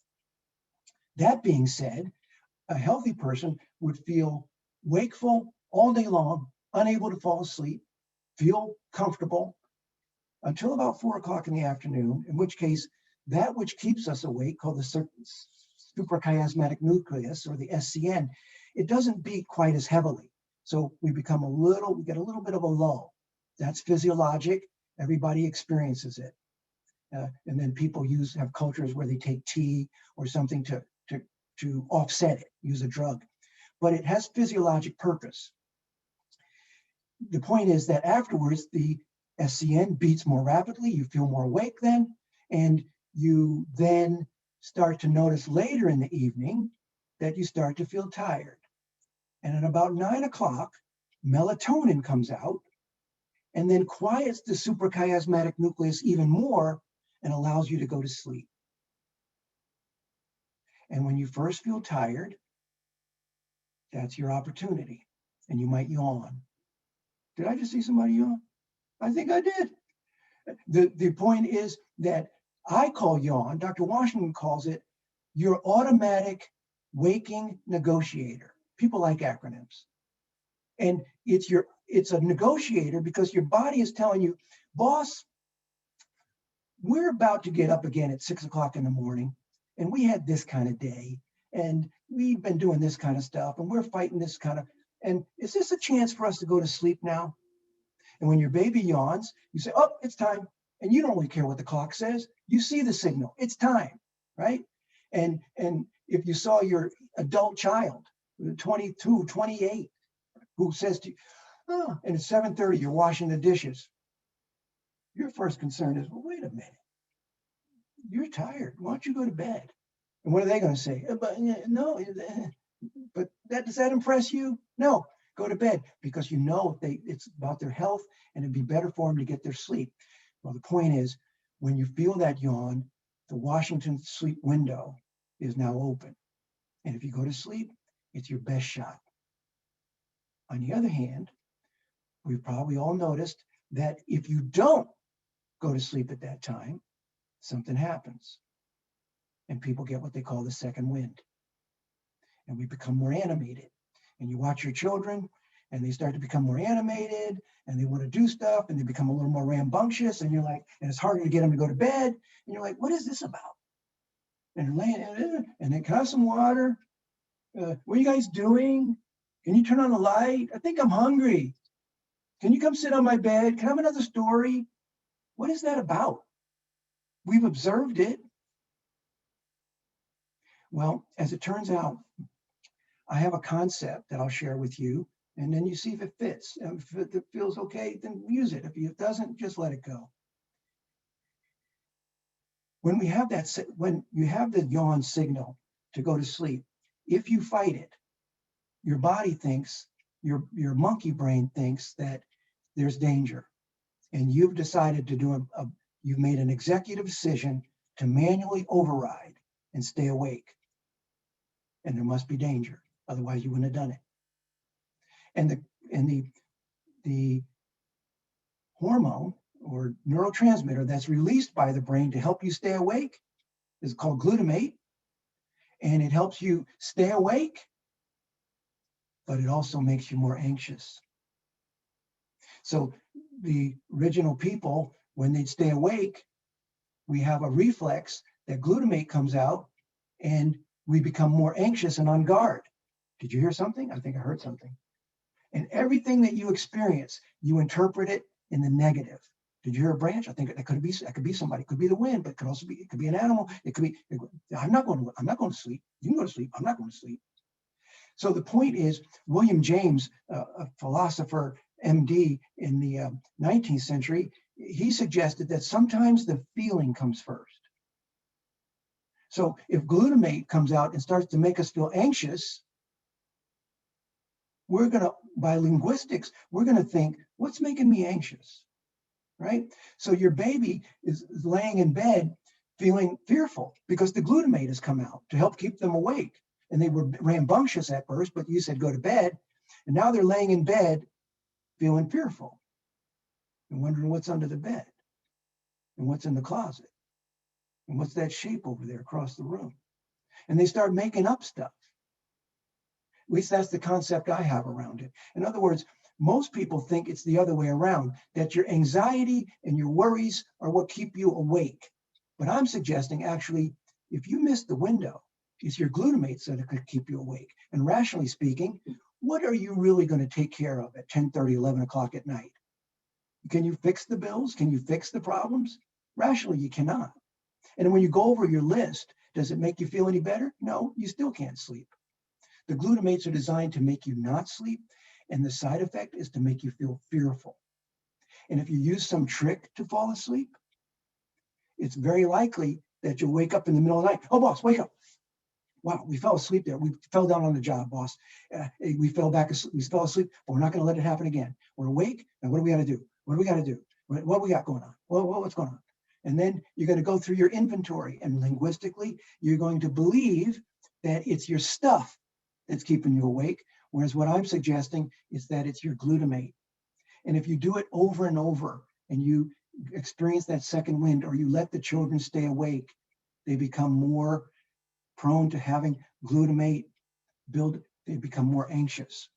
That being said, a healthy person would feel wakeful all day long, unable to fall asleep, feel comfortable until about 4 o'clock in the afternoon, in which case that which keeps us awake, called the suprachiasmatic nucleus, or the SCN, it doesn't beat quite as heavily. So we get a little bit of a lull. That's physiologic. Everybody experiences it. And then people have cultures where they take tea or something to offset it, use a drug. But it has physiologic purpose. The point is that afterwards, the SCN beats more rapidly, you feel more awake then, and you then start to notice later in the evening that you start to feel tired. And at about 9 o'clock, melatonin comes out and then quiets the suprachiasmatic nucleus even more and allows you to go to sleep. And when you first feel tired, that's your opportunity. And you might yawn. Did I just see somebody yawn? I think I did. The point is that I call yawn, Dr. Washington calls it your automatic waking negotiator. People like acronyms. And it's a negotiator because your body is telling you, boss, we're about to get up again at 6 o'clock in the morning, and we had this kind of day, and we've been doing this kind of stuff, and we're fighting this kind of, and is this a chance for us to go to sleep now? And when your baby yawns, you say, oh, it's time. And you don't really care what the clock says. You see the signal, it's time, right? And if you saw your adult child, 22, 28, who says to you, oh, and it's 7:30, you're washing the dishes. Your first concern is, well, wait a minute. You're tired. Why don't you go to bed? And what are they going to say? But no, but does that impress you? No, go to bed, because you know it's about their health and it'd be better for them to get their sleep. Well, the point is, when you feel that yawn, the Washington sleep window is now open. And if you go to sleep, it's your best shot. On the other hand, we've probably all noticed that if you don't go to sleep at that time, something happens. And people get what they call the second wind. And we become more animated. And you watch your children, and they start to become more animated, and they want to do stuff, and they become a little more rambunctious, and you're like, and it's harder to get them to go to bed, and you're like, what is this about? And they're laying, and then, can I have some water? What are you guys doing? Can you turn on the light? I think I'm hungry. Can you come sit on my bed? Can I have another story? What is that about? We've observed it. Well, as it turns out, I have a concept that I'll share with you, and then you see if it fits. If it feels okay, then use it. If it doesn't, just let it go. When you have the yawn signal to go to sleep, if you fight it, your body thinks, your monkey brain thinks that there's danger. And you've decided to you've made an executive decision to manually override and stay awake. And there must be danger. Otherwise you wouldn't have done it. And the hormone or neurotransmitter that's released by the brain to help you stay awake is called glutamate. And it helps you stay awake, but it also makes you more anxious. So the original people, when they'd stay awake, we have a reflex that glutamate comes out and we become more anxious and on guard. Did you hear something? I think I heard something. And everything that you experience, you interpret it in the negative. Did you hear a branch? I think that could be somebody. It could be the wind, but it could be an animal. It could be, I'm not going to sleep. You can go to sleep. I'm not going to sleep. So the point is, William James, a philosopher, MD in the 19th century, he suggested that sometimes the feeling comes first. So if glutamate comes out and starts to make us feel anxious, we're going to, by linguistics, we're going to think, what's making me anxious, right? So your baby is laying in bed feeling fearful because the glutamate has come out to help keep them awake. And they were rambunctious at first, but you said go to bed. And now they're laying in bed feeling fearful and wondering what's under the bed and what's in the closet and what's that shape over there across the room. And they start making up stuff. At least that's the concept I have around it. In other words, most people think it's the other way around, that your anxiety and your worries are what keep you awake. But I'm suggesting actually, if you miss the window, it's your glutamates that could keep you awake. And rationally speaking, what are you really going to take care of at 10:30, 11 o'clock at night? Can you fix the bills? Can you fix the problems? Rationally, you cannot. And when you go over your list, does it make you feel any better? No, you still can't sleep. The glutamates are designed to make you not sleep, and the side effect is to make you feel fearful. And if you use some trick to fall asleep, it's very likely that you'll wake up in the middle of the night. Oh, boss, wake up. Wow, we fell asleep there. We fell down on the job, boss. We fell asleep, but we're not going to let it happen again. We're awake, and what do we got to do? What do we got to do? What we got going on? What's going on? And then you're going to go through your inventory, and linguistically, you're going to believe that it's your stuff that's keeping you awake, whereas what I'm suggesting is that it's your glutamate. And if you do it over and over, and you experience that second wind, or you let the children stay awake, they become more prone to having glutamate build, they become more anxious.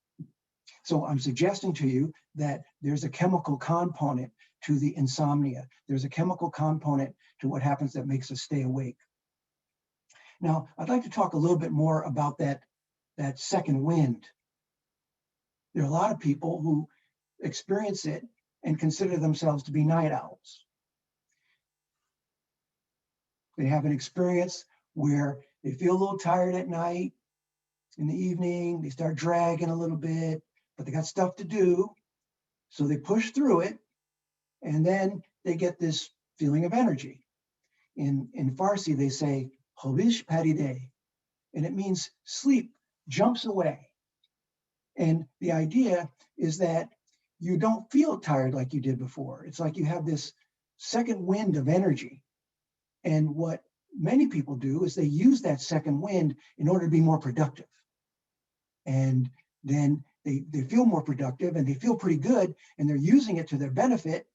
So I'm suggesting to you that there's a chemical component to the insomnia. There's a chemical component to what happens that makes us stay awake. Now, I'd like to talk a little bit more about that second wind. There are a lot of people who experience it and consider themselves to be night owls. They have an experience where they feel a little tired at night, in the evening, they start dragging a little bit, but they got stuff to do. So they push through it, and then they get this feeling of energy. In Farsi, they say, Khobish Paride, and it means sleep jumps away. And the idea is that you don't feel tired like you did before. It's like you have this second wind of energy. And what many people do is they use that second wind in order to be more productive. And then they feel more productive and they feel pretty good, and they're using it to their benefit.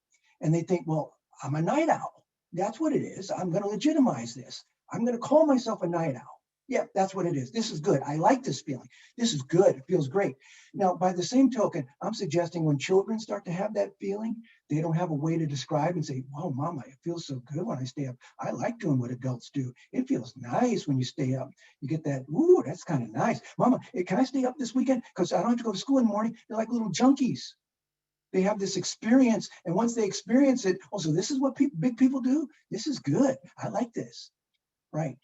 And they think, well, I'm a night owl. That's what it is. I'm going to legitimize this. I'm going to call myself a night owl. Yeah, that's what it is. This is good. I like this feeling. This is good. It feels great. Now, by the same token, I'm suggesting when children start to have that feeling, they don't have a way to describe and say, "Whoa, Mama, it feels so good when I stay up. I like doing what adults do. It feels nice when you stay up. You get that, ooh, that's kind of nice. Mama, can I stay up this weekend? Because I don't have to go to school in the morning." They're like little junkies. They have this experience, and once they experience it, oh, so this is what big people do? This is good. I like this, right?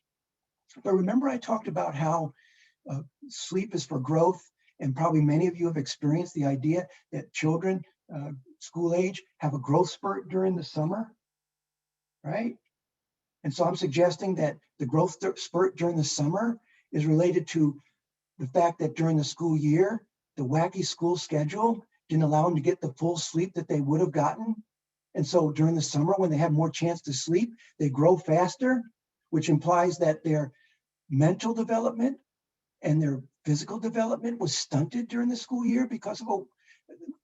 But remember I talked about how sleep is for growth, and probably many of you have experienced the idea that children, school age, have a growth spurt during the summer, right? And so I'm suggesting that the growth spurt during the summer is related to the fact that during the school year, the wacky school schedule didn't allow them to get the full sleep that they would have gotten. And so during the summer, when they have more chance to sleep, they grow faster, which implies that their mental development and their physical development was stunted during the school year because of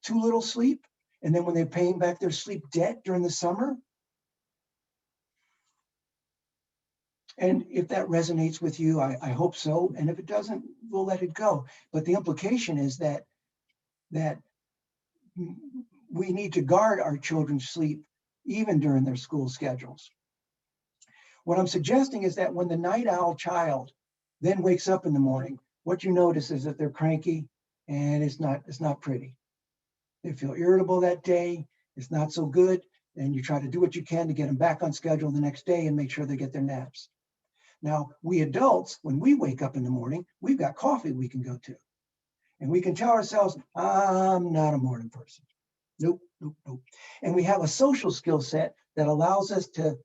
too little sleep. And then when they're paying back their sleep debt during the summer. And if that resonates with you, I hope so. And if it doesn't, we'll let it go. But the implication is that we need to guard our children's sleep even during their school schedules. What I'm suggesting is that when the night owl child then wakes up in the morning, what you notice is that they're cranky and it's not pretty. They feel irritable that day. It's not so good. And you try to do what you can to get them back on schedule the next day and make sure they get their naps. Now, we adults, when we wake up in the morning, we've got coffee we can go to. And we can tell ourselves, I'm not a morning person. Nope, nope, nope. And we have a social skill set that allows us to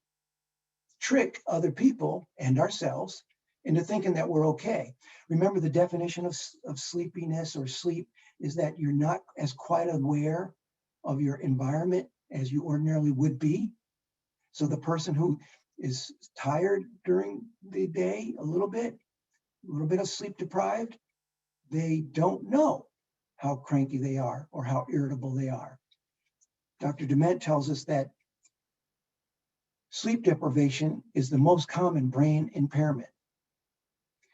trick other people and ourselves into thinking that we're okay. Remember, the definition of sleepiness or sleep is that you're not as quite aware of your environment as you ordinarily would be. So the person who is tired during the day a little bit of sleep deprived, they don't know how cranky they are or how irritable they are. Dr. Dement tells us that sleep deprivation is the most common brain impairment.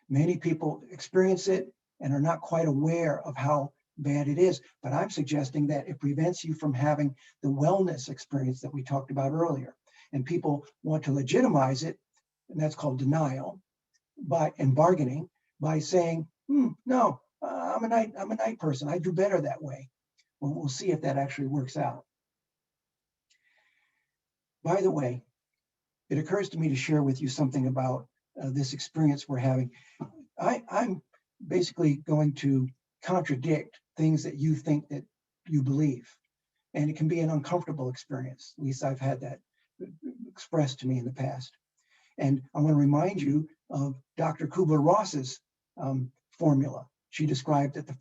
Many people experience it and are not quite aware of how bad it is, but I'm suggesting that it prevents you from having the wellness experience that we talked about earlier. And people want to legitimize it, and that's called denial, and bargaining by saying, no, I'm a night person. I do better that way. Well, we'll see if that actually works out. By the way, it occurs to me to share with you something about this experience we're having. I'm basically going to contradict things that you think that you believe. And it can be an uncomfortable experience. At least I've had that expressed to me in the past. And I want to remind you of Dr. Kubler-Ross's formula. She described that the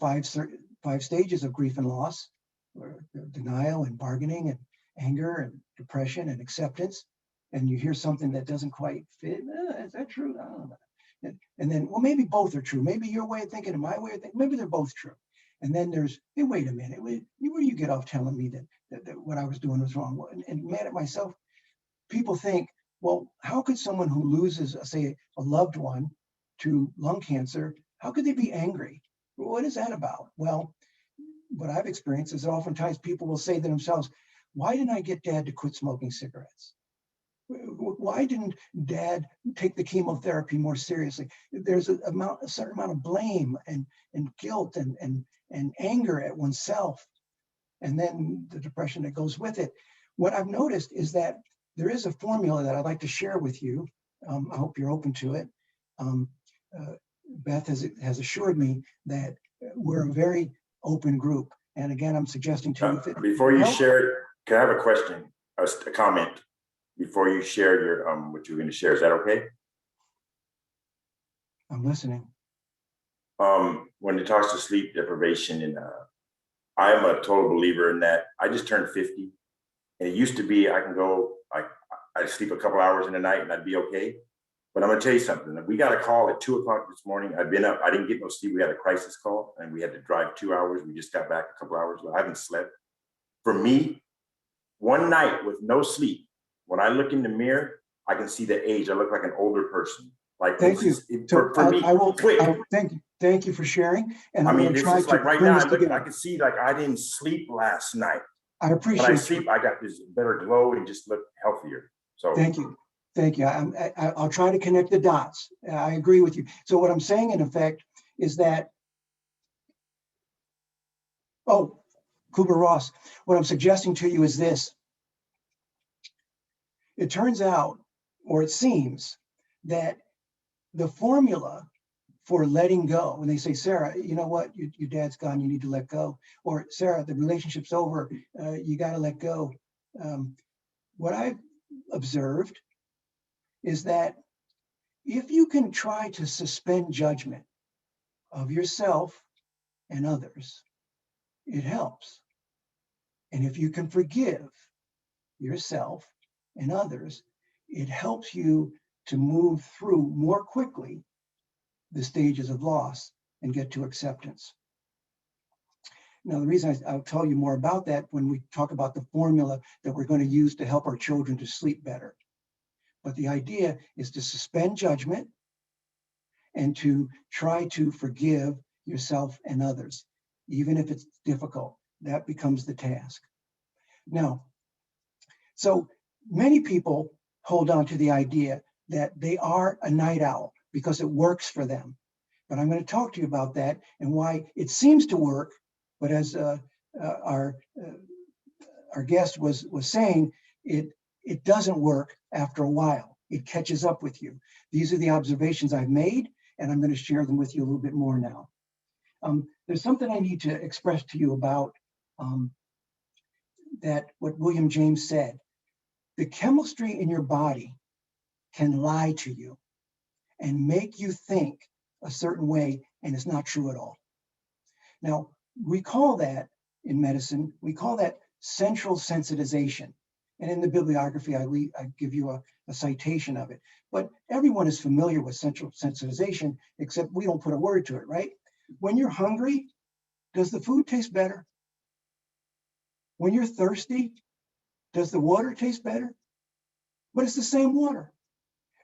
five stages of grief and loss were denial and bargaining and anger and depression and acceptance. And you hear something that doesn't quite fit. Is that true? I don't know. And then, well, maybe both are true. Maybe your way of thinking and my way of thinking, maybe they're both true. And then there's, hey, wait a minute, where you get off telling me that what I was doing was wrong? And mad at myself, people think, well, how could someone who loses, say, a loved one to lung cancer, how could they be angry? What is that about? Well, what I've experienced is that oftentimes people will say to themselves, why didn't I get Dad to quit smoking cigarettes? Why didn't Dad take the chemotherapy more seriously? There's a certain amount of blame and guilt and anger at oneself, and then the depression that goes with it. What I've noticed is that there is a formula that I'd like to share with you. I hope you're open to it. Beth has assured me that we're a very open group. And again, I'm suggesting to you that before you share it, can I have a question, a comment before you share your what you're going to share? Is that okay? I'm listening. When it talks to sleep deprivation, and I'm a total believer in that. I just turned 50, and it used to be I can go, I'd sleep a couple hours in the night and I'd be okay. But I'm gonna tell you something. We got a call at 2 o'clock this morning. I've been up, I didn't get no sleep. We had a crisis call and we had to drive 2 hours. We just got back a couple hours ago. I haven't slept. For me, one night with no sleep, when I look in the mirror, I can see the age. I look like an older person. Like, thank you. For me, quick. Thank you for sharing. And I I'm mean, going to it's try just to like right bring now, this together. I can see like I didn't sleep last night. I appreciate when I sleep, I got this better glow and just look healthier. So thank you. Thank you. I'll try to connect the dots. I agree with you. So what I'm saying, in effect, is that, Kubler-Ross, what I'm suggesting to you is this. It turns out, or it seems, that the formula for letting go, when they say, Sarah, you know what, your dad's gone, you need to let go. Or Sarah, the relationship's over, you got to let go. What I've observed is that if you can try to suspend judgment of yourself and others, it helps. And if you can forgive yourself and others, it helps you to move through more quickly the stages of loss and get to acceptance. Now, the reason I'll tell you more about that when we talk about the formula that we're going to use to help our children to sleep better. But the idea is to suspend judgment and to try to forgive yourself and others, even if it's difficult. That becomes the task. Now, so many people hold on to the idea that they are a night owl because it works for them. But I'm going to talk to you about that and why it seems to work. But as our guest was saying, it doesn't work after a while. It catches up with you. These are the observations I've made, and I'm going to share them with you a little bit more now. There's something I need to express to you about that what William James said. The chemistry in your body can lie to you and make you think a certain way, and it's not true at all. Now, we call that in medicine, we call that central sensitization. And in the bibliography, I give you a citation of it. But everyone is familiar with central sensitization, except we don't put a word to it, right? When you're hungry, does the food taste better? When you're thirsty, does the water taste better? But it's the same water.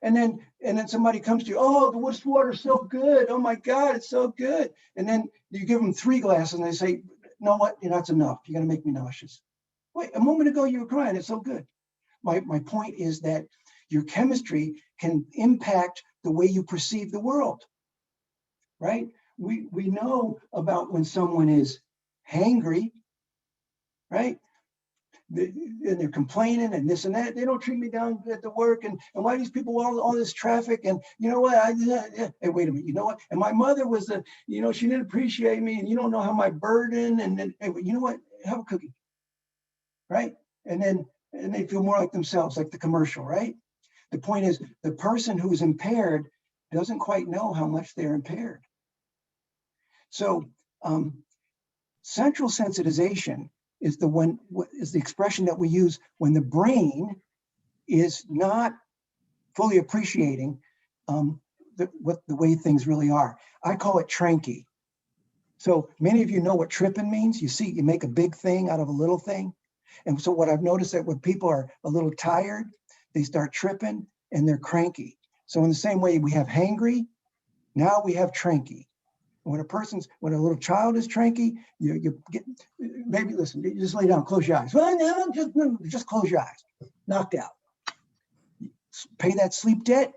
And then somebody comes to you, oh, the water's so good. Oh my God, it's so good. And then you give them 3 glasses and they say, no, what? That's enough. You're gonna make me nauseous. Wait, a moment ago you were crying, it's so good. My point is that your chemistry can impact the way you perceive the world, right? We know about when someone is hangry, right? And they're complaining and this and that. They don't treat me down at the work, and why these people all this traffic, and you know what? Hey, wait a minute, you know what? And my mother was she didn't appreciate me, and you don't know how my burden, and then hey, you know what? Have a cookie, right? And they feel more like themselves, like the commercial, right? The point is, the person who is impaired doesn't quite know how much they're impaired. So central sensitization is the expression that we use when the brain is not fully appreciating the way things really are. I call it tranky. So many of you know what tripping means. You make a big thing out of a little thing. And so what I've noticed that when people are a little tired, they start tripping and they're cranky. So in the same way we have hangry, now we have tranky. When a little child is tranky, you get, maybe listen, you just lay down, close your eyes. Well, no, just close your eyes. Knocked out. Pay that sleep debt,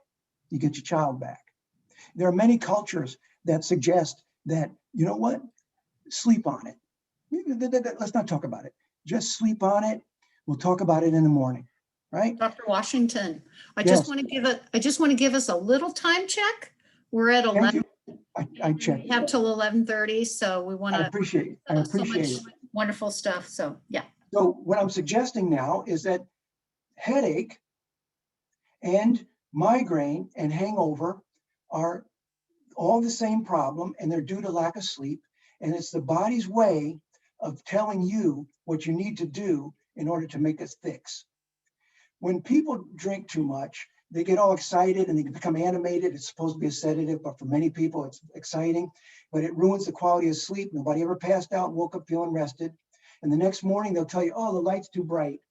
you get your child back. There are many cultures that suggest that, you know what, sleep on it. Let's not talk about it. Just sleep on it. We'll talk about it in the morning, right? Dr. Washington, I Yes. just want to give us a little time check. We're at 11. I checked. We have till 11:30, so we want to. I appreciate it. Wonderful stuff. So yeah. So what I'm suggesting now is that headache and migraine and hangover are all the same problem, and they're due to lack of sleep. And it's the body's way of telling you what you need to do in order to make us fix. When people drink too much, they get all excited and they can become animated. It's supposed to be a sedative, but for many people, it's exciting, but it ruins the quality of sleep. Nobody ever passed out and woke up feeling rested. And the next morning they'll tell you, oh, the light's too bright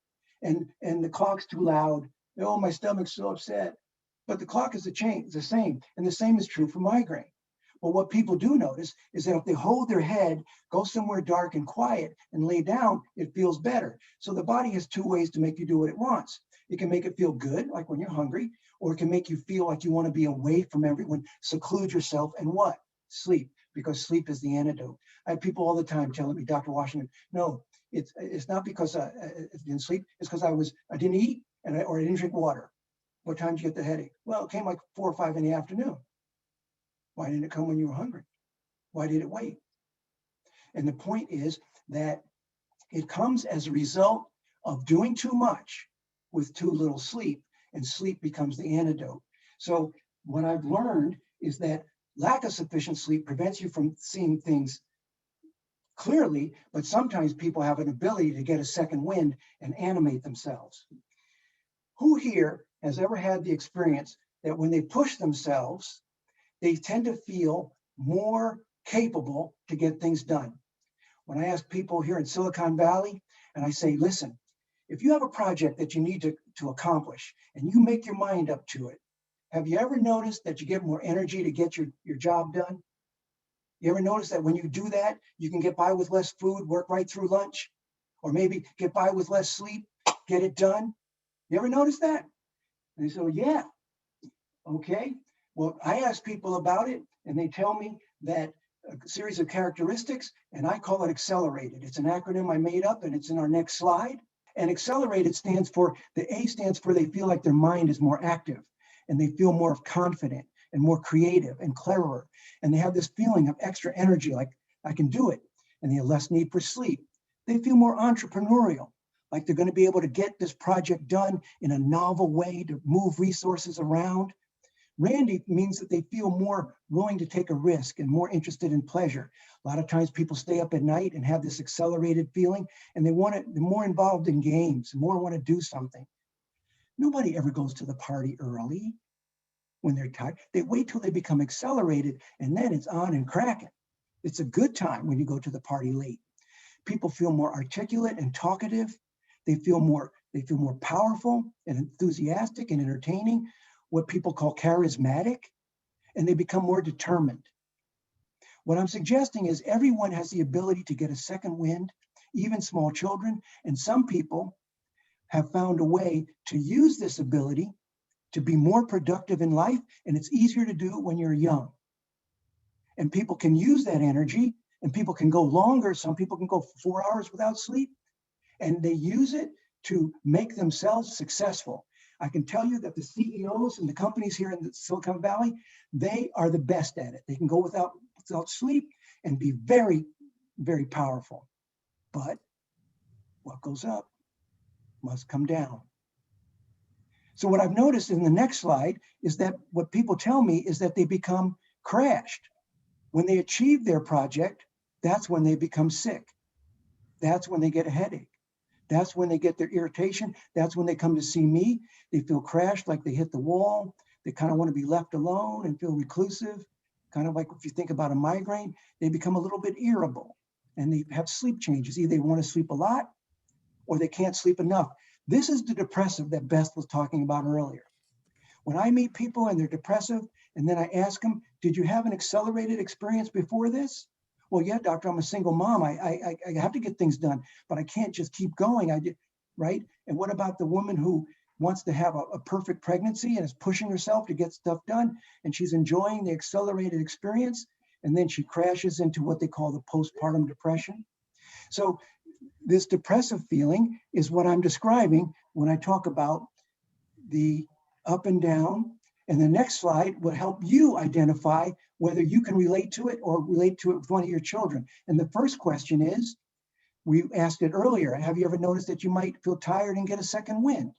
and the clock's too loud. Oh, my stomach's so upset. But the clock is the same. And the same is true for migraine. Well, what people do notice is that if they hold their head, go somewhere dark and quiet and lay down, it feels better. So the body has 2 ways to make you do what it wants. It can make it feel good, like when you're hungry, or it can make you feel like you want to be away from everyone, seclude yourself, and what? Sleep, because sleep is the antidote. I have people all the time telling me, Dr. Washington, no, it's not because I didn't sleep, it's because I didn't eat or I didn't drink water. What time did you get the headache? Well, it came like 4 or 5 in the afternoon. Why didn't it come when you were hungry? Why did it wait? And the point is that it comes as a result of doing too much with too little sleep, and sleep becomes the antidote. So what I've learned is that lack of sufficient sleep prevents you from seeing things clearly, but sometimes people have an ability to get a second wind and animate themselves. Who here has ever had the experience that when they push themselves, they tend to feel more capable to get things done? when I ask people here in Silicon Valley, and I say, listen, if you have a project that you need to accomplish and you make your mind up to it, have you ever noticed that you get more energy to get your job done? You ever notice that when you do that, you can get by with less food, work right through lunch, or maybe get by with less sleep, get it done? You ever notice that? And they say, yeah, okay. Well, I ask people about it and they tell me that a series of characteristics, and I call it accelerated. It's an acronym I made up and it's in our next slide. And accelerated stands for, the A stands for they feel like their mind is more active and they feel more confident and more creative and cleverer. And they have this feeling of extra energy, like I can do it. And they have less need for sleep. They feel more entrepreneurial, like they're going to be able to get this project done in a novel way to move resources around. Randy means that they feel more willing to take a risk and more interested in pleasure. A lot of times people stay up at night and have this accelerated feeling and they're more involved in games, more want to do something. Nobody ever goes to the party early when they're tired. They wait till they become accelerated and then it's on and cracking. It's a good time when you go to the party late. People feel more articulate and talkative. They feel more powerful and enthusiastic and entertaining, what people call charismatic, and they become more determined. What I'm suggesting is everyone has the ability to get a second wind, even small children, and some people have found a way to use this ability to be more productive in life, and it's easier to do it when you're young. And people can use that energy, and people can go longer. Some people can go 4 hours without sleep, and they use it to make themselves successful. I can tell you that the CEOs and the companies here in the Silicon Valley, they are the best at it. They can go without sleep and be very, very powerful. But what goes up must come down. So what I've noticed in the next slide is that what people tell me is that they become crashed. When they achieve their project, that's when they become sick. That's when they get a headache. That's when they get their irritation. That's when they come to see me. They feel crashed, like they hit the wall. They kind of want to be left alone and feel reclusive. Kind of like if you think about a migraine, they become a little bit irritable and they have sleep changes. Either they want to sleep a lot or they can't sleep enough. This is the depressive that Beth was talking about earlier. When I meet people and they're depressive and then I ask them, did you have an accelerated experience before this? Well, yeah, doctor, I'm a single mom. I have to get things done, but I can't just keep going. Right? And what about the woman who wants to have a perfect pregnancy and is pushing herself to get stuff done and she's enjoying the accelerated experience and then she crashes into what they call the postpartum depression? So this depressive feeling is what I'm describing when I talk about the up and down. And the next slide will help you identify whether you can relate to it or relate to it with one of your children. And the first question is, we asked it earlier, have you ever noticed that you might feel tired and get a second wind?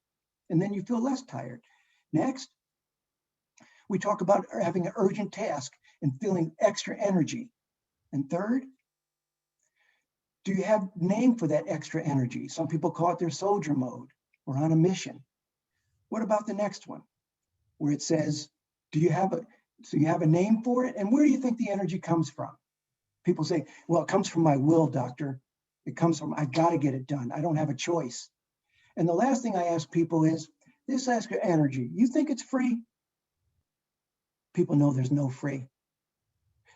And then you feel less tired. Next, we talk about having an urgent task and feeling extra energy. And third, do you have a name for that extra energy? Some people call it their soldier mode or on a mission. What about the next one, where it says, do you have a name for it? And where do you think the energy comes from? People say, well, it comes from my will, doctor. It comes from, I got to get it done. I don't have a choice. And the last thing I ask people is, this extra energy, you think it's free? People know there's no free.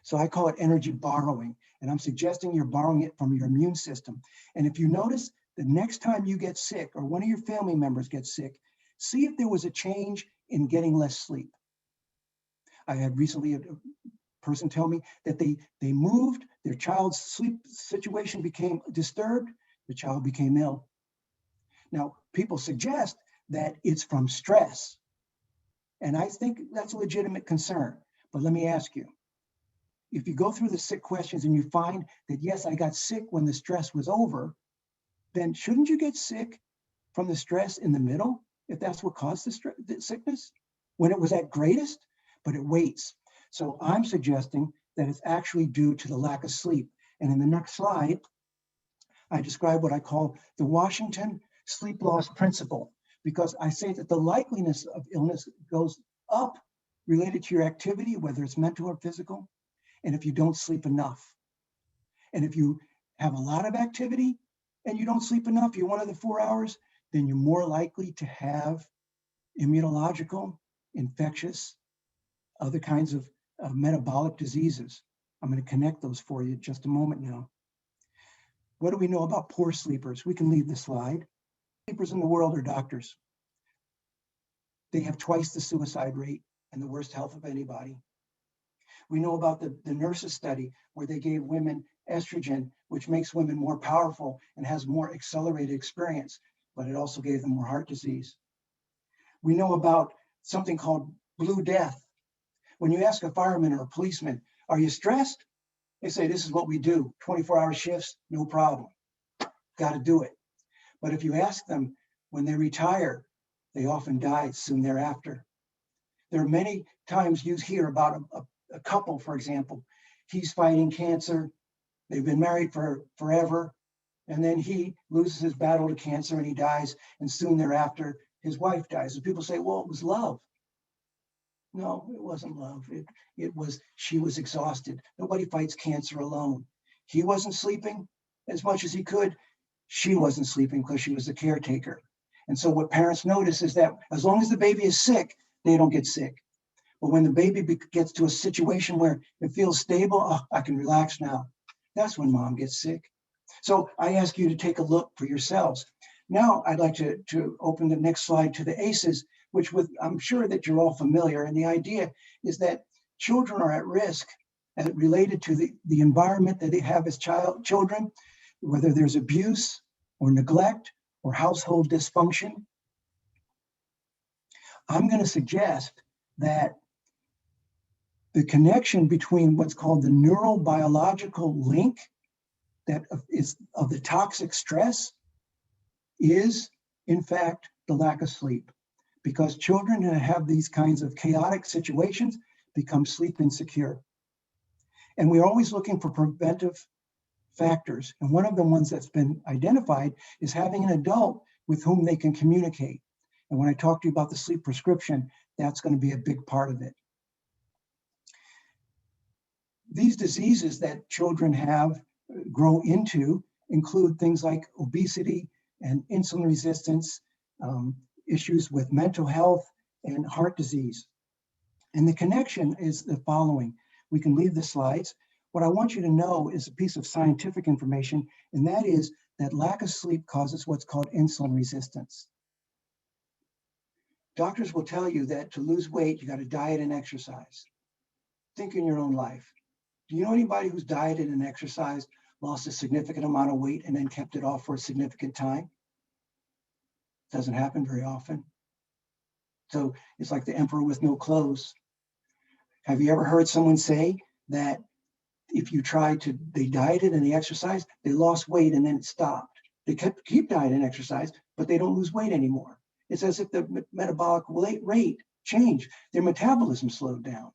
So I call it energy borrowing. And I'm suggesting you're borrowing it from your immune system. And if you notice, the next time you get sick or one of your family members gets sick, see if there was a change in getting less sleep. I had recently a person tell me that they moved, their child's sleep situation became disturbed, the child became ill. Now, people suggest that it's from stress. And I think that's a legitimate concern. But let me ask you, if you go through the sick questions and you find that, yes, I got sick when the stress was over, then shouldn't you get sick from the stress in the middle, if that's what caused the sickness, when it was at greatest? But it waits. So I'm suggesting that it's actually due to the lack of sleep. And in the next slide, I describe what I call the Washington sleep loss principle, because I say that the likeliness of illness goes up related to your activity, whether it's mental or physical, and if you don't sleep enough. And if you have a lot of activity and you don't sleep enough, you're one of the 4 hours, then you're more likely to have immunological, infectious, other kinds of metabolic diseases. I'm going to connect those for you in just a moment now. What do we know about poor sleepers? We can leave the slide. Sleepers in the world are doctors. They have twice the suicide rate and the worst health of anybody. We know about the nurses study where they gave women estrogen, which makes women more powerful and has more accelerated experience, but it also gave them more heart disease. We know about something called blue death. When you ask a fireman or a policeman, are you stressed? They say, this is what we do, 24-hour shifts, no problem. Got to do it. But if you ask them when they retire, they often die soon thereafter. There are many times you hear about a couple, for example, he's fighting cancer, they've been married for forever, and then he loses his battle to cancer and he dies, and soon thereafter, his wife dies. And people say, well, it was love. No, it wasn't love. It was, she was exhausted. Nobody fights cancer alone. He wasn't sleeping as much as he could. She wasn't sleeping because she was the caretaker. And so what parents notice is that as long as the baby is sick, they don't get sick. But when the baby gets to a situation where it feels stable, oh, I can relax now. That's when mom gets sick. So I ask you to take a look for yourselves. Now I'd like to open the next slide to the ACEs, which I'm sure that you're all familiar. And the idea is that children are at risk related to the environment that they have as children, whether there's abuse or neglect or household dysfunction. I'm going to suggest that the connection between what's called the neurobiological link that is of the toxic stress is, in fact, the lack of sleep. Because children that have these kinds of chaotic situations become sleep insecure. And we're always looking for preventive factors. And one of the ones that's been identified is having an adult with whom they can communicate. And when I talk to you about the sleep prescription, that's going to be a big part of it. These diseases that children grow into include things like obesity and insulin resistance, issues with mental health and heart disease. And the connection is the following. We can leave the slides. What I want you to know is a piece of scientific information, and that is that lack of sleep causes what's called insulin resistance. Doctors will tell you that to lose weight, you got to diet and exercise. Think in your own life. Do you know anybody who's dieted and exercised, lost a significant amount of weight, and then kept it off for a significant time? Doesn't happen very often. So it's like the emperor with no clothes. Have you ever heard someone say that if you they dieted and they exercised, they lost weight and then it stopped? They keep diet and exercise, but they don't lose weight anymore. It's as if the metabolic rate changed. Their metabolism slowed down.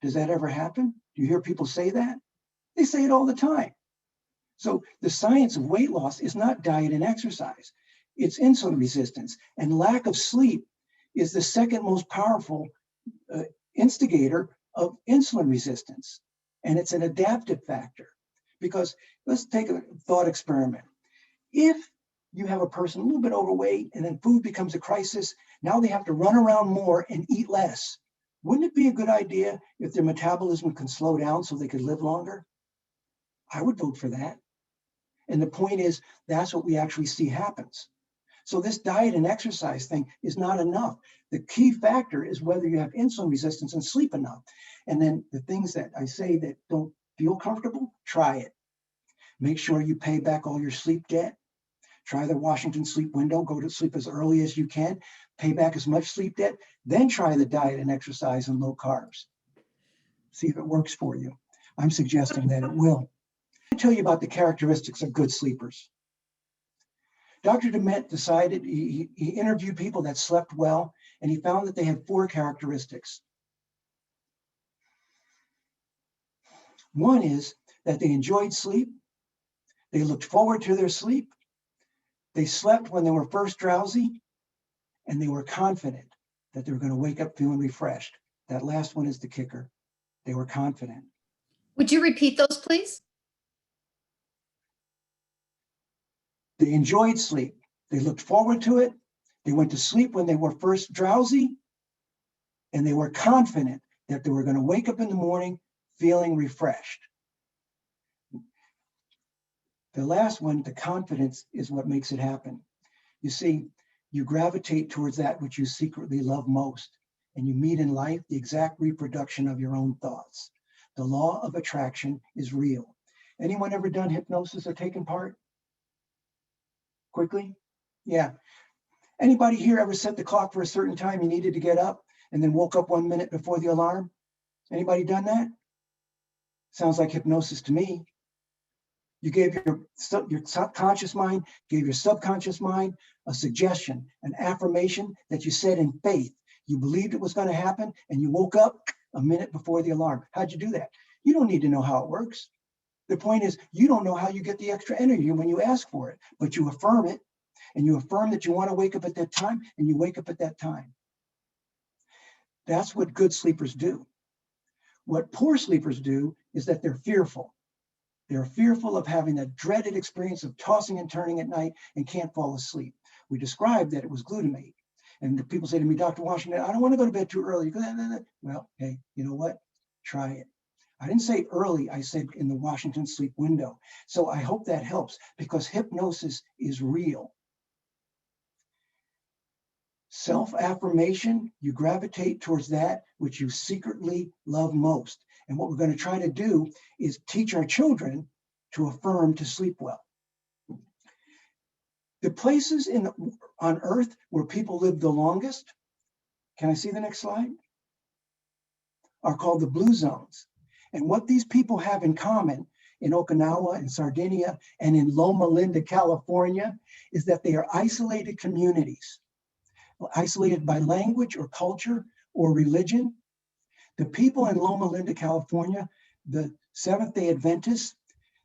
Does that ever happen? Do you hear people say that? They say it all the time. So the science of weight loss is not diet and exercise. It's insulin resistance, and lack of sleep is the second most powerful instigator of insulin resistance. And it's an adaptive factor, because let's take a thought experiment. If you have a person a little bit overweight and then food becomes a crisis, now they have to run around more and eat less. Wouldn't it be a good idea if their metabolism can slow down so they could live longer? I would vote for that. And the point is, that's what we actually see happens. So this diet and exercise thing is not enough. The key factor is whether you have insulin resistance and sleep enough. And then the things that I say that don't feel comfortable, try it. Make sure you pay back all your sleep debt. Try the Washington sleep window, go to sleep as early as you can, pay back as much sleep debt, then try the diet and exercise and low carbs. See if it works for you. I'm suggesting that it will. I'll tell you about the characteristics of good sleepers. Dr. Dement decided, he interviewed people that slept well, and he found that they had 4 characteristics. One is that they enjoyed sleep, they looked forward to their sleep, they slept when they were first drowsy, and they were confident that they were going to wake up feeling refreshed. That last one is the kicker. They were confident. Would you repeat those, please? They enjoyed sleep. They looked forward to it. They went to sleep when they were first drowsy, and they were confident that they were going to wake up in the morning feeling refreshed. The last one, the confidence, is what makes it happen. You see, you gravitate towards that which you secretly love most, and you meet in life the exact reproduction of your own thoughts. The law of attraction is real. Anyone ever done hypnosis or taken part? Quickly? Yeah. Anybody here ever set the clock for a certain time you needed to get up and then woke up 1 minute before the alarm? Anybody done that? Sounds like hypnosis to me. You gave your subconscious mind, gave your subconscious mind a suggestion, an affirmation that you said in faith. You believed it was going to happen, and you woke up a minute before the alarm. How'd you do that? You don't need to know how it works. The point is, you don't know how you get the extra energy when you ask for it, but you affirm it, and you affirm that you want to wake up at that time, and you wake up at that time. That's what good sleepers do. What poor sleepers do is that they're fearful. They're fearful of having that dreaded experience of tossing and turning at night and can't fall asleep. We described that it was glutamate. And the people say to me, Dr. Washington, I don't want to go to bed too early. Well, hey, you know what? Try it. I didn't say early, I said in the Washington sleep window. So I hope that helps, because hypnosis is real. Self-affirmation, you gravitate towards that which you secretly love most. And what we're going to try to do is teach our children to affirm to sleep well. The places on Earth where people live the longest, can I see the next slide? Are called the blue zones. And what these people have in common in Okinawa and Sardinia and in Loma Linda, California, is that they are isolated communities, isolated by language or culture or religion. The people in Loma Linda, California, the Seventh-day Adventists,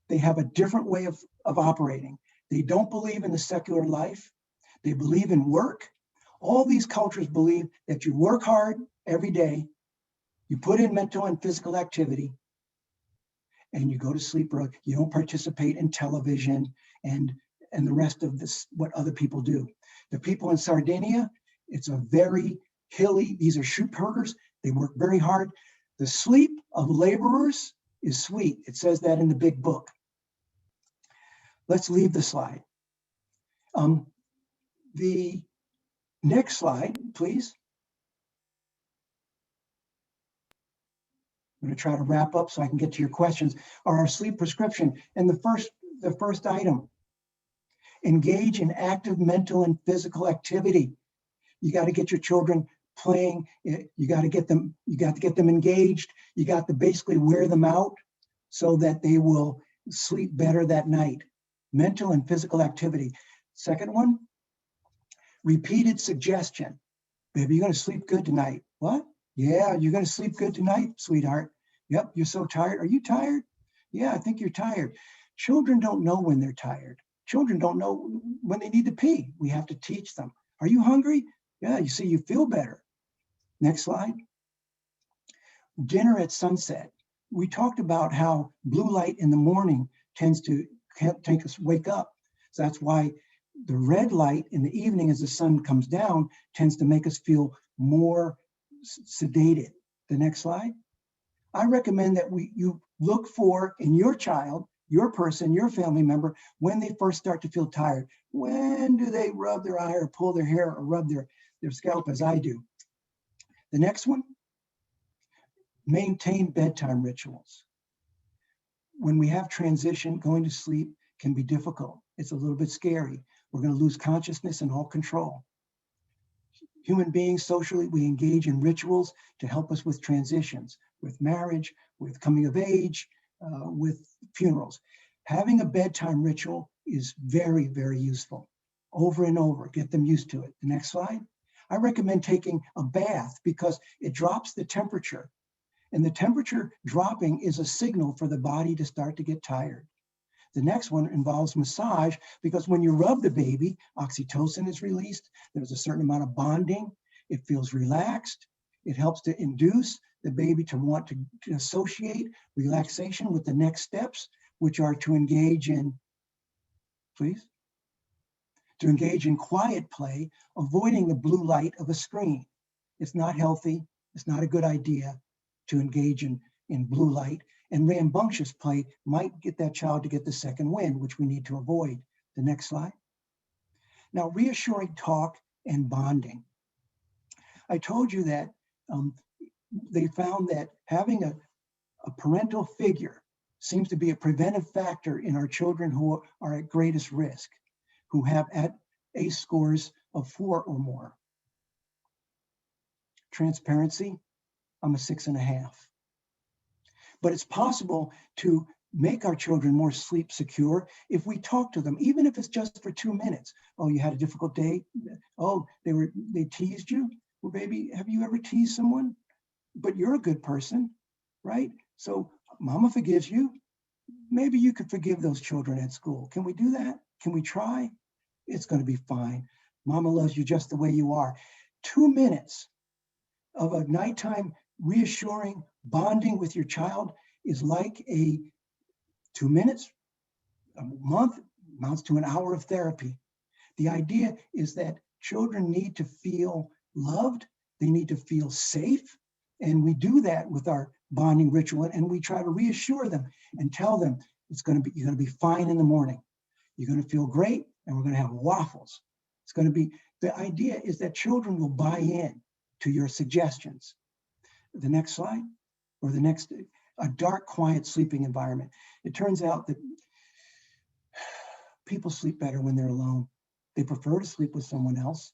they have a different way of operating. They don't believe in the secular life. They believe in work. All these cultures believe that you work hard every day, you put in mental and physical activity, and you go to sleep early. You don't participate in television and the rest of this, what other people do. The people in Sardinia, it's a very hilly, these are sheep herders. They work very hard. The sleep of laborers is sweet. It says that in the big book. Let's leave the slide. The next slide, please. I'm going to try to wrap up so I can get to your questions. Are our sleep prescription. And the first item, engage in active mental and physical activity. You got to get your children playing. You got to get them engaged. You got to basically wear them out so that they will sleep better that night. Mental and physical activity. Second one, repeated suggestion. Baby, you're going to sleep good tonight. What? Yeah, you're going to sleep good tonight, sweetheart. Yep, you're so tired. Are you tired? Yeah, I think you're tired. Children don't know when they're tired. Children don't know when they need to pee. We have to teach them. Are you hungry? Yeah, you see, you feel better. Next slide. Dinner at sunset. We talked about how blue light in the morning tends to take us wake up. So that's why the red light in the evening as the sun comes down tends to make us feel more sedated. The next slide. I recommend that you look for in your child, your person, your family member, when they first start to feel tired. When do they rub their eye or pull their hair or rub their scalp as I do? The next one, maintain bedtime rituals. When we have transition, going to sleep can be difficult. It's a little bit scary. We're going to lose consciousness and all control. Human beings, socially, we engage in rituals to help us with transitions, with marriage, with coming of age, with funerals. Having a bedtime ritual is very, very useful. Over and over, get them used to it. The next slide. I recommend taking a bath because it drops the temperature. And the temperature dropping is a signal for the body to start to get tired. The next one involves massage because when you rub the baby, oxytocin is released. There's a certain amount of bonding. It feels relaxed. It helps to induce the baby to want to associate relaxation with the next steps, which are to engage in, please. to engage in quiet play, avoiding the blue light of a screen. It's not healthy. It's not a good idea to engage in blue light. And rambunctious play might get that child to get the second wind, which we need to avoid. The next slide. Now, reassuring talk and bonding. I told you that they found that having a parental figure seems to be a preventive factor in our children who are at greatest risk, who have ACE scores of 4 or more. Transparency, I'm a 6.5. But it's possible to make our children more sleep secure if we talk to them, even if it's just for 2 minutes. Oh, you had a difficult day? Oh, they teased you? Well, baby, have you ever teased someone? But you're a good person, right? So mama forgives you. Maybe you could forgive those children at school. Can we do that? Can we try? It's going to be fine. Mama loves you just the way you are. 2 minutes of a nighttime reassuring bonding with your child is like 2 minutes, a month, amounts to an hour of therapy. The idea is that children need to feel loved. They need to feel safe. And we do that with our bonding ritual, and we try to reassure them and tell them you're going to be fine in the morning. You're going to feel great, and we're going to have waffles. It's going to be, the idea is that children will buy in to your suggestions. The next slide, or the next, a dark, quiet sleeping environment. It turns out that people sleep better when they're alone. They prefer to sleep with someone else.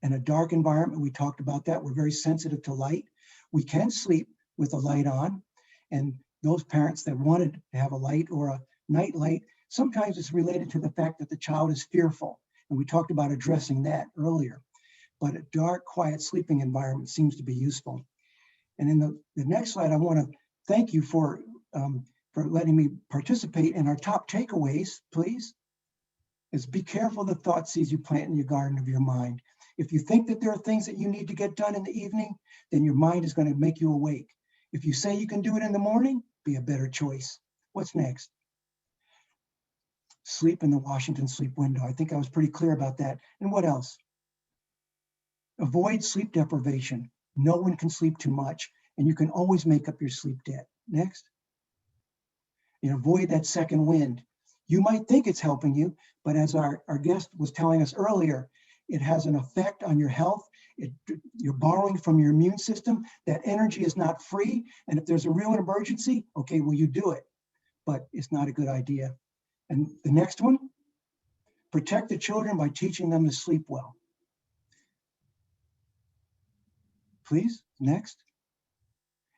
And a dark environment, we talked about that. We're very sensitive to light. We can sleep with a light on. And those parents that wanted to have a light or a night light, sometimes it's related to the fact that the child is fearful. And we talked about addressing that earlier. But a dark, quiet sleeping environment seems to be useful. And in the next slide, I want to thank you for letting me participate in our top takeaways, please. Is be careful the thought seeds you plant in your garden of your mind. If you think that there are things that you need to get done in the evening, then your mind is going to make you awake. If you say you can do it in the morning, be a better choice. What's next? Sleep in the Washington sleep window. I think I was pretty clear about that. And what else? Avoid sleep deprivation. No one can sleep too much, and you can always make up your sleep debt. Next. And avoid that second wind. You might think it's helping you, but as our guest was telling us earlier, it has an effect on your health. You're borrowing from your immune system. That energy is not free. And if there's a real emergency, okay, well, you do it, but it's not a good idea. And the next one, protect the children by teaching them to sleep well. Please, next.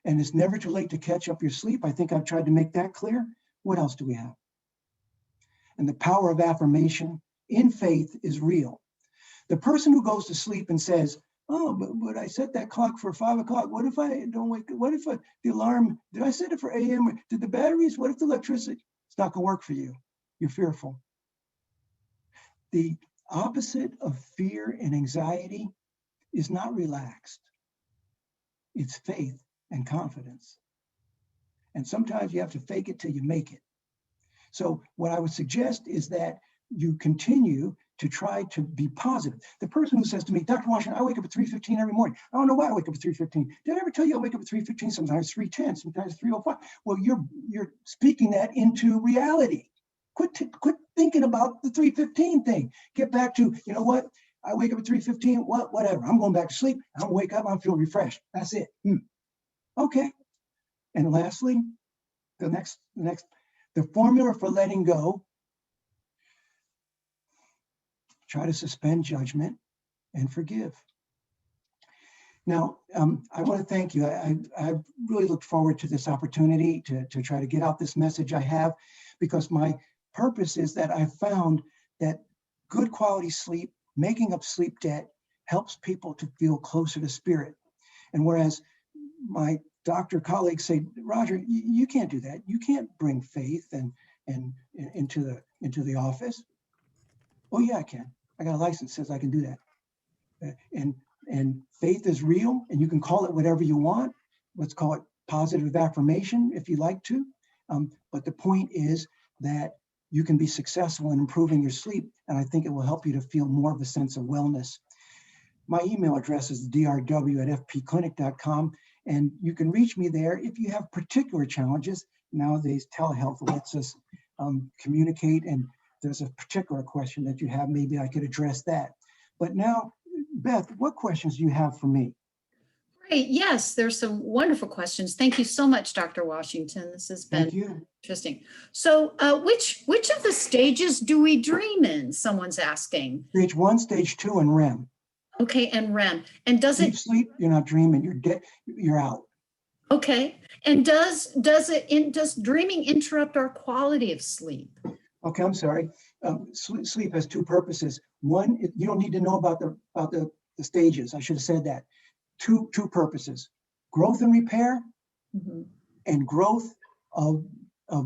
And it's never too late to catch up your sleep. I think I've tried to make that clear. What else do we have? And the power of affirmation in faith is real. The person who goes to sleep and says, oh, but I set that clock for 5 o'clock. What if I don't wake up? What if the alarm, did I set it for AM? Did the batteries, what if the electricity? It's not gonna work for you. You're fearful. The opposite of fear and anxiety is not relaxed. It's faith and confidence. And sometimes you have to fake it till you make it. So what I would suggest is that you continue to try to be positive. The person who says to me, Dr. Washington, I wake up at 3:15 every morning. I don't know why I wake up at 3:15. Did I ever tell you I wake up at 3:15, sometimes 3:10, sometimes 3:05? Well, you're speaking that into reality. Quit thinking about the 3:15 thing. Get back to, you know what? I wake up at 3:15, whatever. I'm going back to sleep. I don't wake up, I feel refreshed. That's it. Okay. And lastly, the next, the formula for letting go. Try to suspend judgment and forgive. Now, I want to thank you. I really look forward to this opportunity to try to get out this message I have, because my purpose is that I found that good quality sleep, making up sleep debt, helps people to feel closer to spirit. And whereas my doctor colleagues say, Roger, you can't do that. You can't bring faith and into the office. Oh yeah, I can. I got a license that says I can do that. And faith is real, and you can call it whatever you want. Let's call it positive affirmation if you like to. But the point is that you can be successful in improving your sleep. And I think it will help you to feel more of a sense of wellness. My email address is drw@fpclinic.com. And you can reach me there if you have particular challenges. Nowadays, telehealth lets us communicate, and there's a particular question that you have, maybe I could address that. But now, Beth, what questions do you have for me? Great. Yes, there's some wonderful questions. Thank you so much, Dr. Washington. This has been Thank you. interesting. So which of the stages do we dream in? Someone's asking. Stage 1, stage 2, and REM. Okay, and REM. And does Deep it, sleep, you're not dreaming, you're dead, you're out. okay. And does dreaming interrupt our quality of sleep? Okay, I'm sorry. Sleep has 2 purposes. One, you don't need to know about the stages. I should have said that. Two purposes: growth and repair, Mhm. and growth of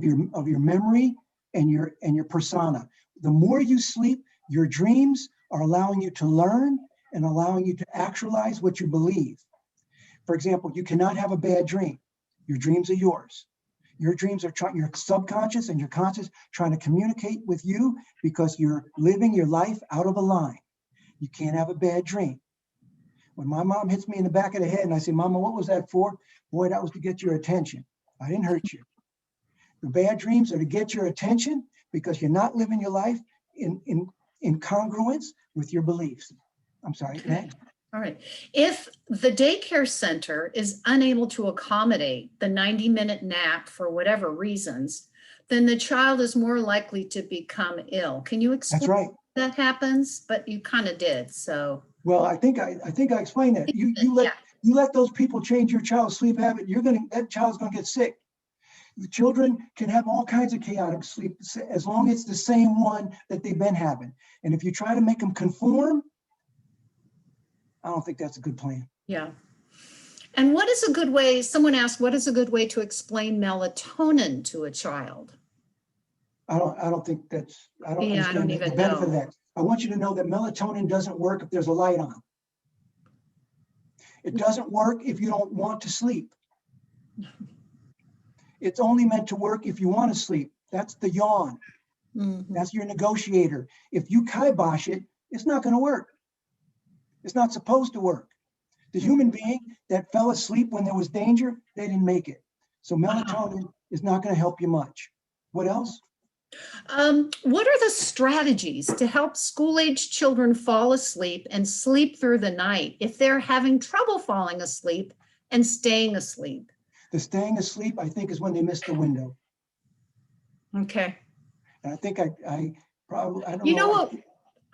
your memory and your persona. The more you sleep, your dreams are allowing you to learn and allowing you to actualize what you believe. For example, you cannot have a bad dream. Your dreams are yours. Your dreams are your subconscious and your conscious trying to communicate with you because you're living your life out of a line. You can't have a bad dream. When my mom hits me in the back of the head and I say, Mama, what was that for? Boy, that was to get your attention. I didn't hurt you. The bad dreams are to get your attention because you're not living your life in congruence with your beliefs. I'm sorry, next. All right. If the daycare center is unable to accommodate the 90-minute nap for whatever reasons, then the child is more likely to become ill. Can you explain That's right. how that happens? But you kind of did, so. Well, I think I explained that. You let those people change your child's sleep habit, that child's gonna get sick. The children can have all kinds of chaotic sleep as long as it's the same one that they've been having. And if you try to make them conform, I don't think that's a good plan. Yeah. And what is a good way, someone asked, what is a good way to explain melatonin to a child? I don't think that's, I don't Yeah, I don't understand the even benefit know. of that. I want you to know that melatonin doesn't work if there's a light on. It doesn't work if you don't want to sleep. It's only meant to work if you want to sleep. That's the yawn. Mhm. That's your negotiator. If you kibosh it, it's not going to work. It's not supposed to work. The human being that fell asleep when there was danger, they didn't make it. So melatonin is not going to help you much. What else? What are the strategies to help school-age children fall asleep and sleep through the night if they're having trouble falling asleep and staying asleep? The staying asleep, I think, is when they miss the window. Okay. And I think I probably, I don't know. You know what?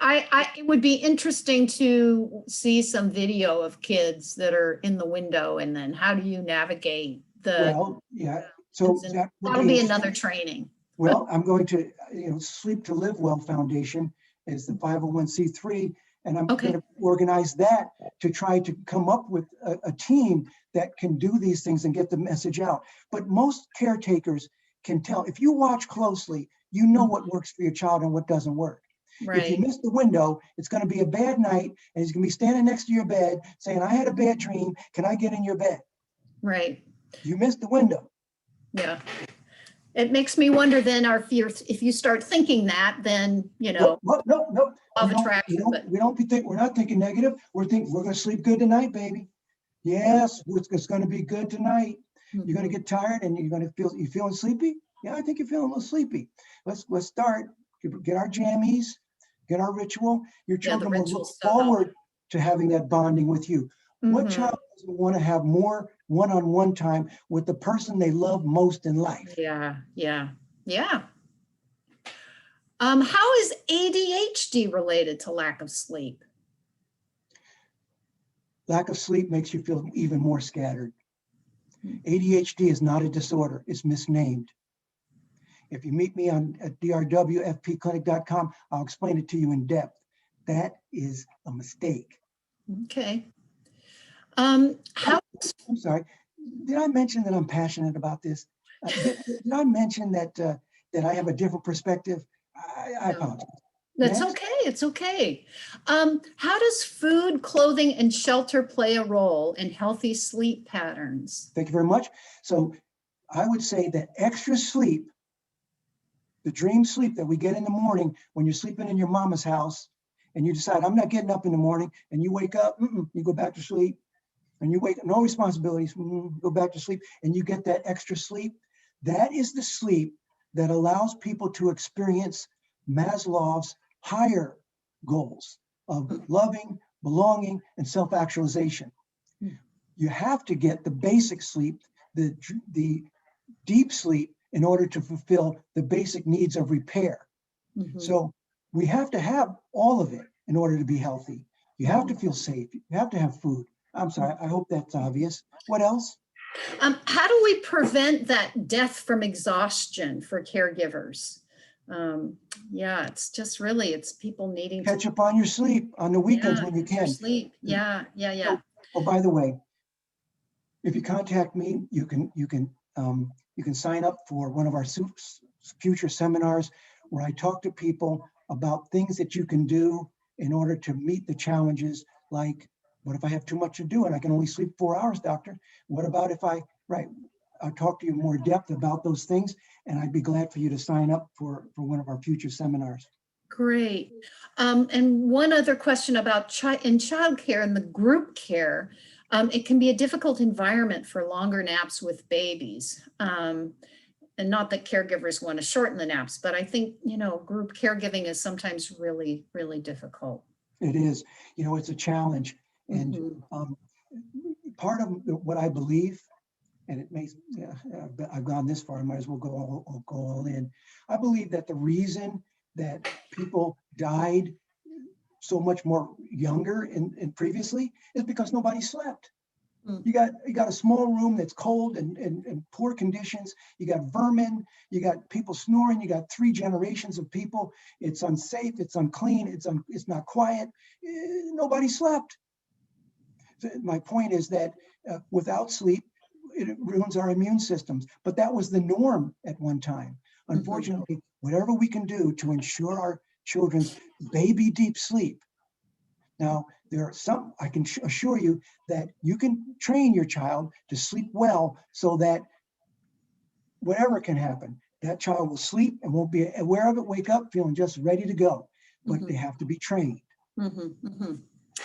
It would be interesting to see some video of kids that are in the window, and then how do you navigate the, Well, yeah. So that'll be another training. Well, I'm going to, Sleep to Live Well Foundation is the 501c3, and I'm Okay. going to organize that to try to come up with a team that can do these things and get the message out. But most caretakers can tell, if you watch closely, you know what works for your child and what doesn't work. If you Right. miss the window, it's going to be a bad night, and he's going to be standing next to your bed saying, I had a bad dream. Can I get in your bed? Right. You missed the window. Yeah. It makes me wonder then, if you start thinking that, then, No. of attraction. We're not thinking negative. We're thinking we're going to sleep good tonight, baby. Yes, it's going to be good tonight. You're going to get tired and you're going to you feeling sleepy? Yeah, I think you're feeling a little sleepy. Let's start. Get our jammies, get our ritual. Your children will look forward to having that bonding with you. What child doesn't want to have more one-on-one time with the person they love most in life? Yeah. How is ADHD related to lack of sleep? Lack of sleep makes you feel even more scattered. ADHD is not a disorder, it's misnamed. If you meet me at drw@fpclinic.com, I'll explain it to you in depth. That is a mistake. Okay. I'm sorry. Did I mention that I'm passionate about this? Did I mention that I have a different perspective? I apologize. That's Next. okay. It's okay. How does food, clothing, and shelter play a role in healthy sleep patterns? Thank you very much. So I would say that extra sleep The dream sleep that we get in the morning when you're sleeping in your mama's house and you decide, I'm not getting up in the morning, and you wake up, you go back to sleep, and you wake up, no responsibilities, go back to sleep, and you get that extra sleep. That is the sleep that allows people to experience Maslow's higher goals of loving, belonging, and self-actualization. You have to get the basic sleep, the deep sleep, in order to fulfill the basic needs of repair. So we have to have all of it in order to be healthy. You have to feel safe. You have to have food. I'm sorry, I hope that's obvious. What else? How do we prevent that death from exhaustion for caregivers? Yeah, it's just really, it's people needing Catch up on your sleep on the weekends when you your can. sleep. Yeah. Oh, by the way, if you contact me, you can sign up for one of our future seminars where I talk to people about things that you can do in order to meet the challenges. Like, what if I have too much to do and I can only sleep 4 hours, doctor? What about if I'll talk to you more depth about those things, and I'd be glad for you to sign up for one of our future seminars. Great. And one other question about in childcare and the group care, it can be a difficult environment for longer naps with babies. And not that caregivers want to shorten the naps, but I think, group caregiving is sometimes really, really difficult. It is, it's a challenge. And part of what I believe, and it may, I've gone this far, I might as well go all in. I believe that the reason that people died so much more younger and previously is because nobody slept. You got a small room that's cold and poor conditions. You got vermin. You got people snoring. You got 3 generations of people. It's unsafe. It's unclean. It's not quiet. Nobody slept. My point is that without sleep, it ruins our immune systems. But that was the norm at one time. Unfortunately, whatever we can do to ensure our children's baby deep sleep. Now, there are some, I can assure you that you can train your child to sleep well so that whatever can happen, that child will sleep and won't be aware of it, wake up feeling just ready to go. But they have to be trained.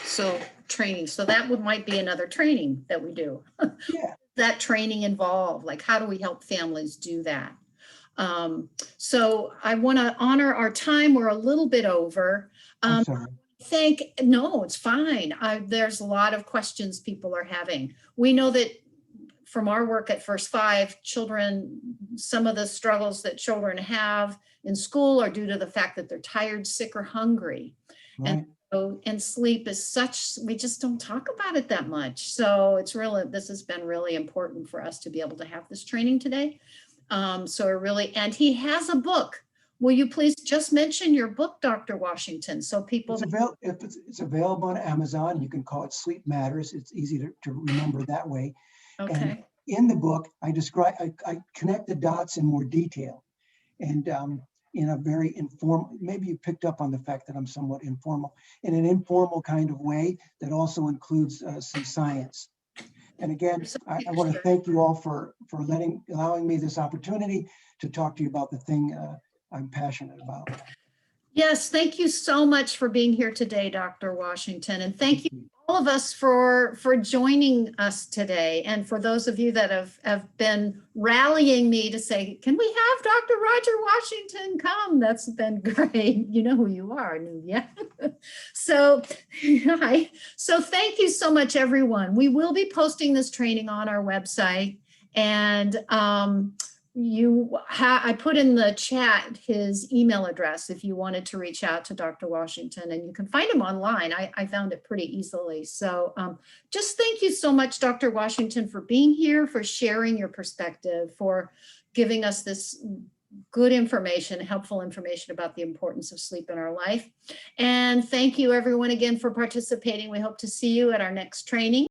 So training, so that might be another training that we do. Yeah. That training involved, like how do we help families do that? So I want to honor our time. We're a little bit over. I'm sorry. No, it's fine. There's a lot of questions people are having. We know that from our work at First Five, children, some of the struggles that children have in school are due to the fact that they're tired, sick, or hungry. Right. And sleep is such, we just don't talk about it that much. So this has been really important for us to be able to have this training today. And he has a book. Will you please just mention your book, Dr. Washington, so people... It's available on Amazon. You can call it Sleep Matters. It's easy to remember that way. Okay. And in the book, I connect the dots in more detail. And in a very informal, maybe you picked up on the fact that I'm somewhat informal, in an informal kind of way that also includes some science. And again, I want to thank you all for allowing me this opportunity to talk to you about the thing I'm passionate about. Yes, thank you so much for being here today, Dr. Washington. And thank you all of us for joining us today. And for those of you that have been rallying me to say, can we have Dr. Roger Washington come? That's been great. You know who you are, yeah. So thank you so much, everyone. We will be posting this training on our website. And I put in the chat his email address if you wanted to reach out to Dr. Washington, and you can find him online. I found it pretty easily. So just thank you so much, Dr. Washington, for being here, for sharing your perspective, for giving us this good information, helpful information about the importance of sleep in our life. And thank you everyone again for participating. We hope to see you at our next training.